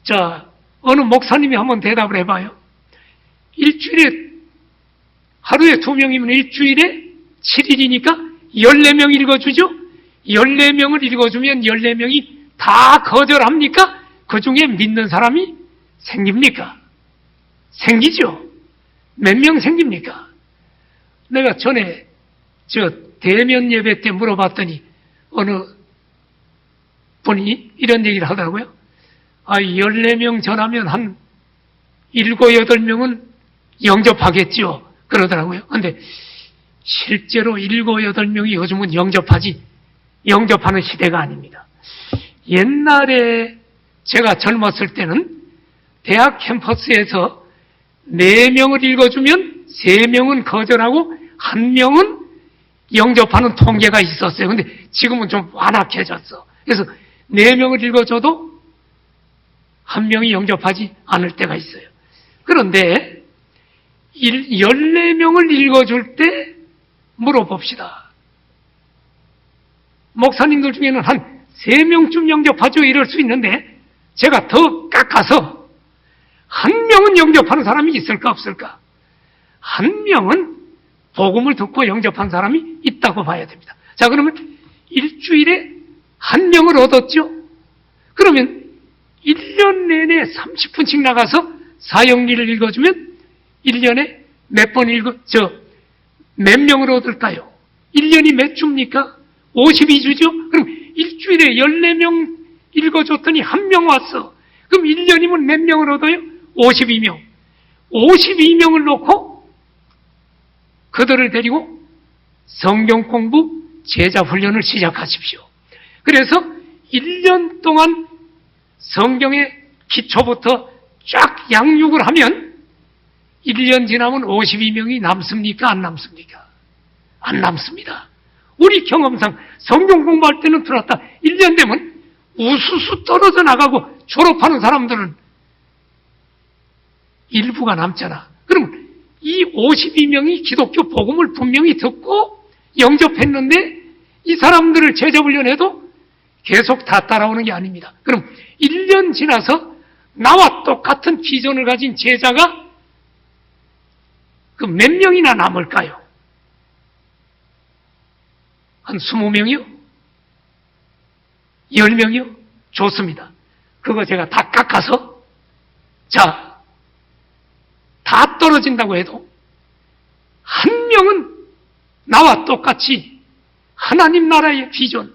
A: 자, 어느 목사님이 한번 대답을 해봐요. 일주일에 하루에 2명이면 일주일에 7일이니까 14명 읽어주죠. 14명을 읽어주면 14명이 다 거절합니까? 그 중에 믿는 사람이 생깁니까? 생기죠. 몇 명 생깁니까? 내가 전에 대면 예배 때 물어봤더니 어느 분이 이런 얘기를 하더라고요. 14명 전하면 한 7, 8명은 영접하겠죠. 그러더라고요. 근데 실제로 7, 8명이 요즘은 영접하는 시대가 아닙니다. 옛날에 제가 젊었을 때는 대학 캠퍼스에서 4명을 읽어주면 3명은 거절하고 1명은 영접하는 통계가 있었어요. 근데 지금은 좀 완악해졌어. 그래서 4명을 읽어줘도 1명이 영접하지 않을 때가 있어요. 그런데 14명을 읽어줄 때 물어봅시다. 목사님들 중에는 한 3명쯤 영접하죠. 이럴 수 있는데 제가 더 깎아서 1명은 영접하는 사람이 있을까 없을까? 1명은 복음을 듣고 영접한 사람이 있다고 봐야 됩니다. 자, 그러면 일주일에 1명을 얻었죠? 그러면 1년 내내 30분씩 나가서 사역리를 읽어주면 1년에 몇 명을 얻을까요? 1년이 몇 주입니까? 52주죠? 그럼 일주일에 14명 읽어줬더니 1명 왔어. 그럼 1년이면 몇 명을 얻어요? 52명. 52명을 놓고 그들을 데리고 성경 공부, 제자 훈련을 시작하십시오. 그래서 1년 동안 성경의 기초부터 쫙 양육을 하면 1년 지나면 52명이 남습니까? 안 남습니까? 안 남습니다. 우리 경험상 성경 공부할 때는 들었다. 1년 되면 우수수 떨어져 나가고 졸업하는 사람들은 일부가 남잖아. 그럼 이 52명이 기독교 복음을 분명히 듣고 영접했는데 이 사람들을 제자 훈련해도 계속 다 따라오는 게 아닙니다. 그럼 1년 지나서 나와 똑같은 비전을 가진 제자가 그 몇 명이나 남을까요? 한 20명이요? 10명이요? 좋습니다. 그거 제가 다 깎아서, 자, 다 떨어진다고 해도, 한 명은 나와 똑같이 하나님 나라의 비전,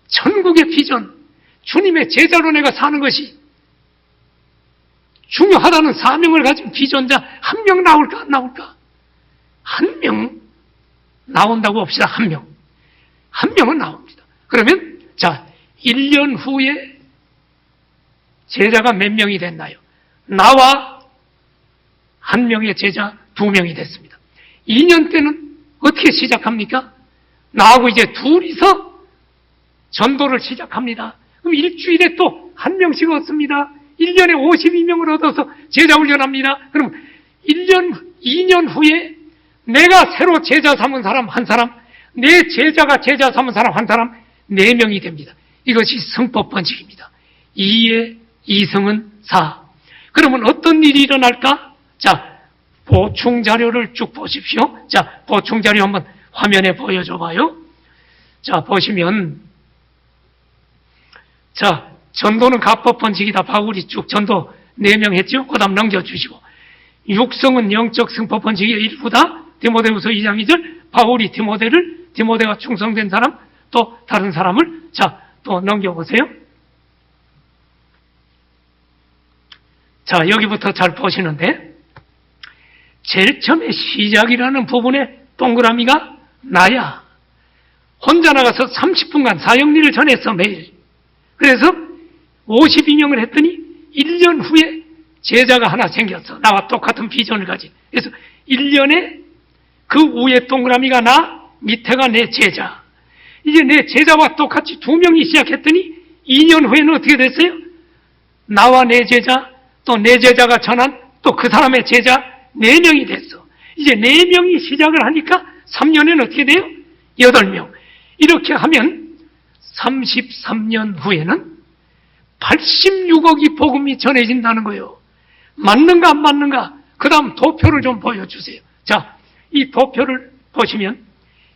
A: 천국의 비전, 주님의 제자로 내가 사는 것이 중요하다는 사명을 가진 비전자 한 명 나올까, 안 나올까? 한 명 나온다고 봅시다. 한 명. 한 명은 나옵니다. 그러면, 자, 1년 후에 제자가 몇 명이 됐나요? 나와 한 명의 제자 2명이 됐습니다. 2년 때는 어떻게 시작합니까? 나하고 이제 둘이서 전도를 시작합니다. 그럼 일주일에 또 한 명씩 얻습니다. 1년에 52명을 얻어서 제자 훈련합니다. 그럼 2년 후에 내가 새로 제자 삼은 사람 한 사람, 내 제자가 제자 삼은 사람 한 사람 4명이 됩니다. 이것이 성법 번식입니다. 2에 2성은 4. 그러면 어떤 일이 일어날까? 자, 보충 자료를 쭉 보십시오. 자, 보충 자료 한번 화면에 보여줘 봐요. 자, 보시면, 자, 전도는 가법 번식이다. 바울이 쭉 전도 4명 했죠? 그 다음 넘겨주시고. 육성은 영적 성법 번식의 일부다. 디모데후서 2장 2절. 바울이 디모데가 충성된 사람, 또 다른 사람을, 자, 또 넘겨보세요. 자, 여기부터 잘 보시는데, 제일 처음에 시작이라는 부분에 동그라미가 나야. 혼자 나가서 30분간 사형리를 전했어, 매일. 그래서 52명을 했더니 1년 후에 제자가 하나 생겼어. 나와 똑같은 비전을 가진. 그래서 1년에 그 위에 동그라미가 나, 밑에가 내 제자. 이제 내 제자와 똑같이 2명이 시작했더니 2년 후에는 어떻게 됐어요? 나와 내 제자, 또 내 제자가 전한 또 그 사람의 제자 4명이 됐어. 이제 4명이 시작을 하니까 3년에는 어떻게 돼요? 8명. 이렇게 하면 33년 후에는 86억이 복음이 전해진다는 거예요. 맞는가 안 맞는가? 그 다음 도표를 좀 보여주세요. 자, 이 도표를 보시면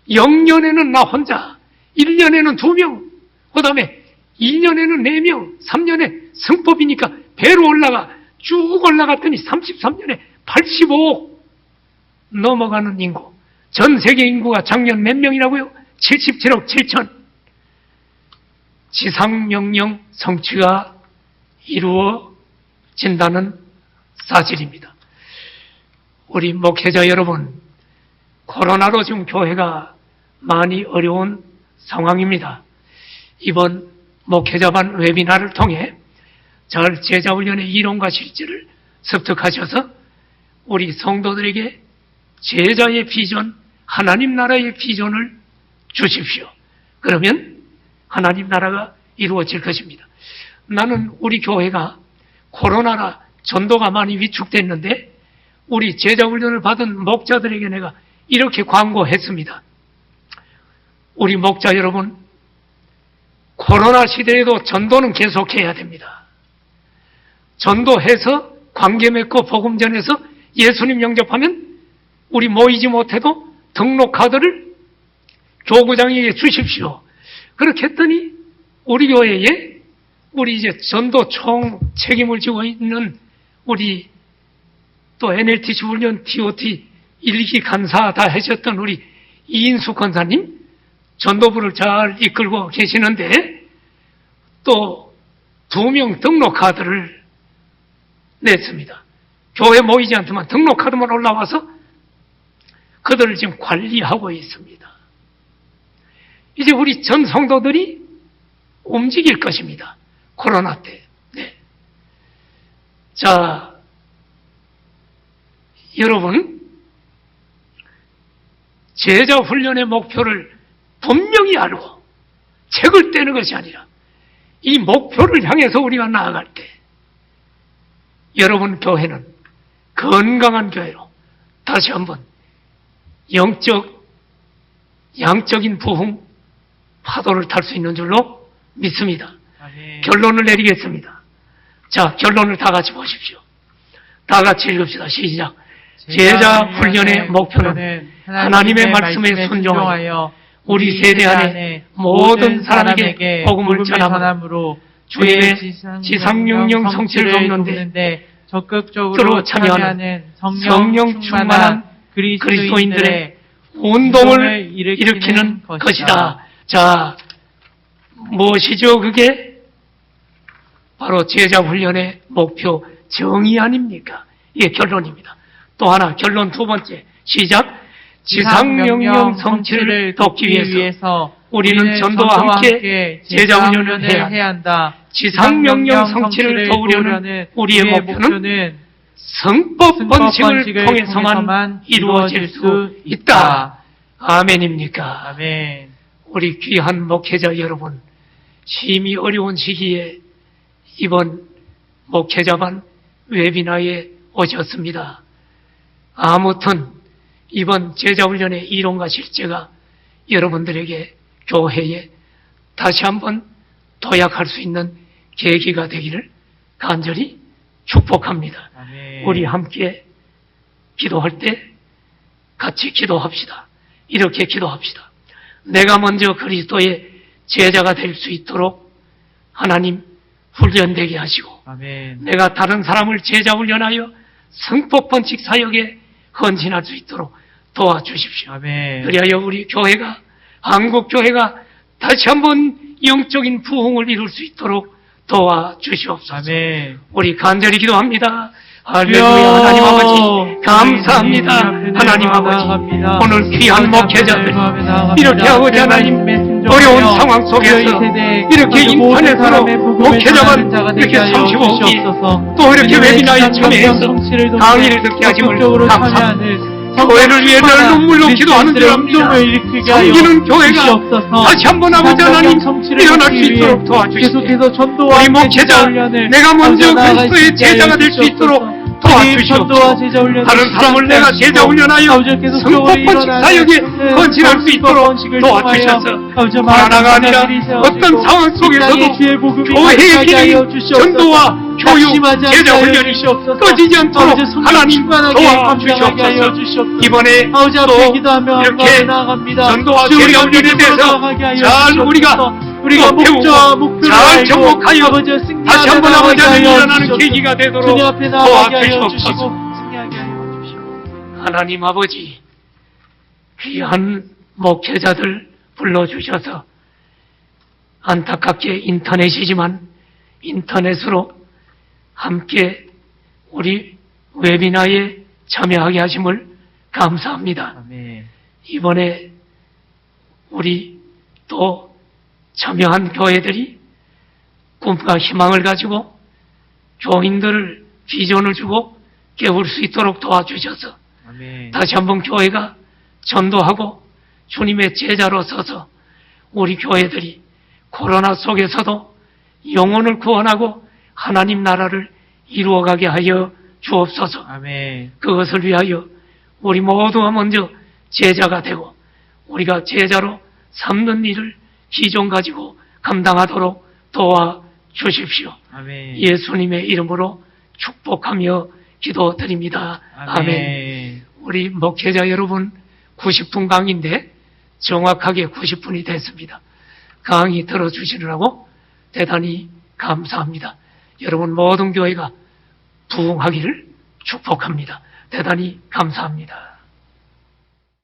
A: 0년에는 나 혼자, 1년에는 2명, 그 다음에 2년에는 4명, 3년에 성법이니까 배로 올라가 쭉 올라갔더니 33년에 85억 넘어가는 인구. 전 세계 인구가 작년 몇 명이라고요? 77억 7천. 지상명령 성취가 이루어진다는 사실입니다. 우리 목회자 여러분, 코로나로 지금 교회가 많이 어려운 상황입니다. 이번 목회자반 웨비나를 통해 잘 제자훈련의 이론과 실제를 습득하셔서 우리 성도들에게 제자의 비전, 하나님 나라의 비전을 주십시오. 그러면 하나님 나라가 이루어질 것입니다. 나는 우리 교회가 코로나라 전도가 많이 위축됐는데 우리 제자훈련을 받은 목자들에게 내가 이렇게 광고했습니다. 우리 목자 여러분, 코로나 시대에도 전도는 계속해야 됩니다. 전도해서 관계 맺고 복음 전해서 예수님 영접하면 우리 모이지 못해도 등록카드를 교구장에게 주십시오. 그렇게 했더니 우리 교회에 우리 이제 전도 총 책임을 지고 있는 우리 또 NLTC 훈련 TOT 1기 간사 다 하셨던 우리 이인숙 권사님 전도부를 잘 이끌고 계시는데 또 2명 등록카드를 냈습니다. 교회 모이지 않지만 등록카드만 올라와서 그들을 지금 관리하고 있습니다. 이제 우리 전 성도들이 움직일 것입니다. 코로나 때. 네. 자, 여러분, 제자 훈련의 목표를 분명히 알고 책을 떼는 것이 아니라 이 목표를 향해서 우리가 나아갈 때 여러분 교회는 건강한 교회로 다시 한번 양적인 부흥 파도를 탈 수 있는 줄로 믿습니다. 결론을 내리겠습니다. 자, 결론을 다 같이 보십시오. 다 같이 읽읍시다. 시작. 제자 훈련의 목표는 하나님의 말씀에 순종하여 우리 세대 안에 모든 사람에게 복음을 전함으로 주님의 지상명령 성취를 돕는데 적극적으로 참여하는 성령 충만한 그리스도인들의 운동을 일으키는 것이다. 자, 무엇이죠 그게? 바로 제자훈련의 목표 정의 아닙니까? 이게 결론입니다. 또 하나 결론 두 번째 시작. 지상명령 성취를 돕기 위해서 우리는 전도와 함께 제자훈련을 해야 한다. 지상명령 성취를 도우려는 우리의 목표는 성법 번식을 통해서만 이루어질 수 있다. 아멘입니까?
B: 아멘.
A: 우리 귀한 목회자 여러분, 심히 어려운 시기에 이번 목회자반 웨비나에 오셨습니다. 아무튼 이번 제자훈련의 이론과 실제가 여러분들에게 교회에 다시 한번 도약할 수 있는 계기가 되기를 간절히 축복합니다.
B: 아멘.
A: 우리 함께 기도할 때 같이 기도합시다. 이렇게 기도합시다. 내가 먼저 그리스도의 제자가 될 수 있도록 하나님 훈련되게 하시고,
B: 아멘.
A: 내가 다른 사람을 제자 훈련하여 성법 번식 사역에 헌신할 수 있도록 도와주십시오.
B: 아멘.
A: 그리하여 우리 교회가, 한국 교회가 다시 한번 영적인 부흥을 이룰 수 있도록 도와주시옵소서.
B: 아멘.
A: 우리 간절히 기도합니다. 할렐루야. 하나님 아버지 감사합니다. 하나님 아버지 오늘 귀한 목회자들 이렇게 아버지 하나님 어려운 상황 속에서 이렇게 인터넷으로 목회자만 이렇게 35기 또 이렇게 웨비나에 참여해서 강의를 듣게 하심을 감사합니다. 교회를 위해 늘 눈물로 기도하는 줄 압니다. 섬기는 교회가 다시 한번 아버지 하나님 일어날 수 있도록 도와주시고, 우리 목회자 내가 먼저 그리스도의 제자가 될 수 있도록 도와주시옵소서. 다른 사람을 내가 제자 훈련하여 성법 번식 사역에 헌신할 수 있도록 도와주셔서 하나가 아니라 어떤 상황 속에서도 교회의 기능이 전도와 교육, 제자 훈련이 꺼지지 않도록 하나님 도와주시옵소서. 이번에 또 이렇게 전도와 제자 훈련에 대해서 잘 우리가 배우고 잘 접목하여 다시 한번 아버지 하나님 일어나는 계기가 되도록 도와주시옵소서. 하나님 아버지 귀한 목회자들 불러주셔서 안타깝게 인터넷이지만 인터넷으로 함께 우리 웨비나에 참여하게 하심을 감사합니다.
B: 아멘.
A: 이번에 우리 또 참여한 교회들이 꿈과 희망을 가지고 교인들을 비전을 주고 깨울 수 있도록 도와주셔서
B: 아멘.
A: 다시 한번 교회가 전도하고 주님의 제자로 서서 우리 교회들이 코로나 속에서도 영혼을 구원하고 하나님 나라를 이루어가게 하여 주옵소서.
B: 아멘.
A: 그것을 위하여 우리 모두가 먼저 제자가 되고 우리가 제자로 삼는 일을 기존 가지고 감당하도록 도와주십시오.
B: 아멘.
A: 예수님의 이름으로 축복하며 기도드립니다. 아멘. 우리 목회자 여러분 90분 강의인데 정확하게 90분이 됐습니다. 강의 들어주시느라고 대단히 감사합니다. 여러분 모든 교회가 부흥하기를 축복합니다. 대단히 감사합니다.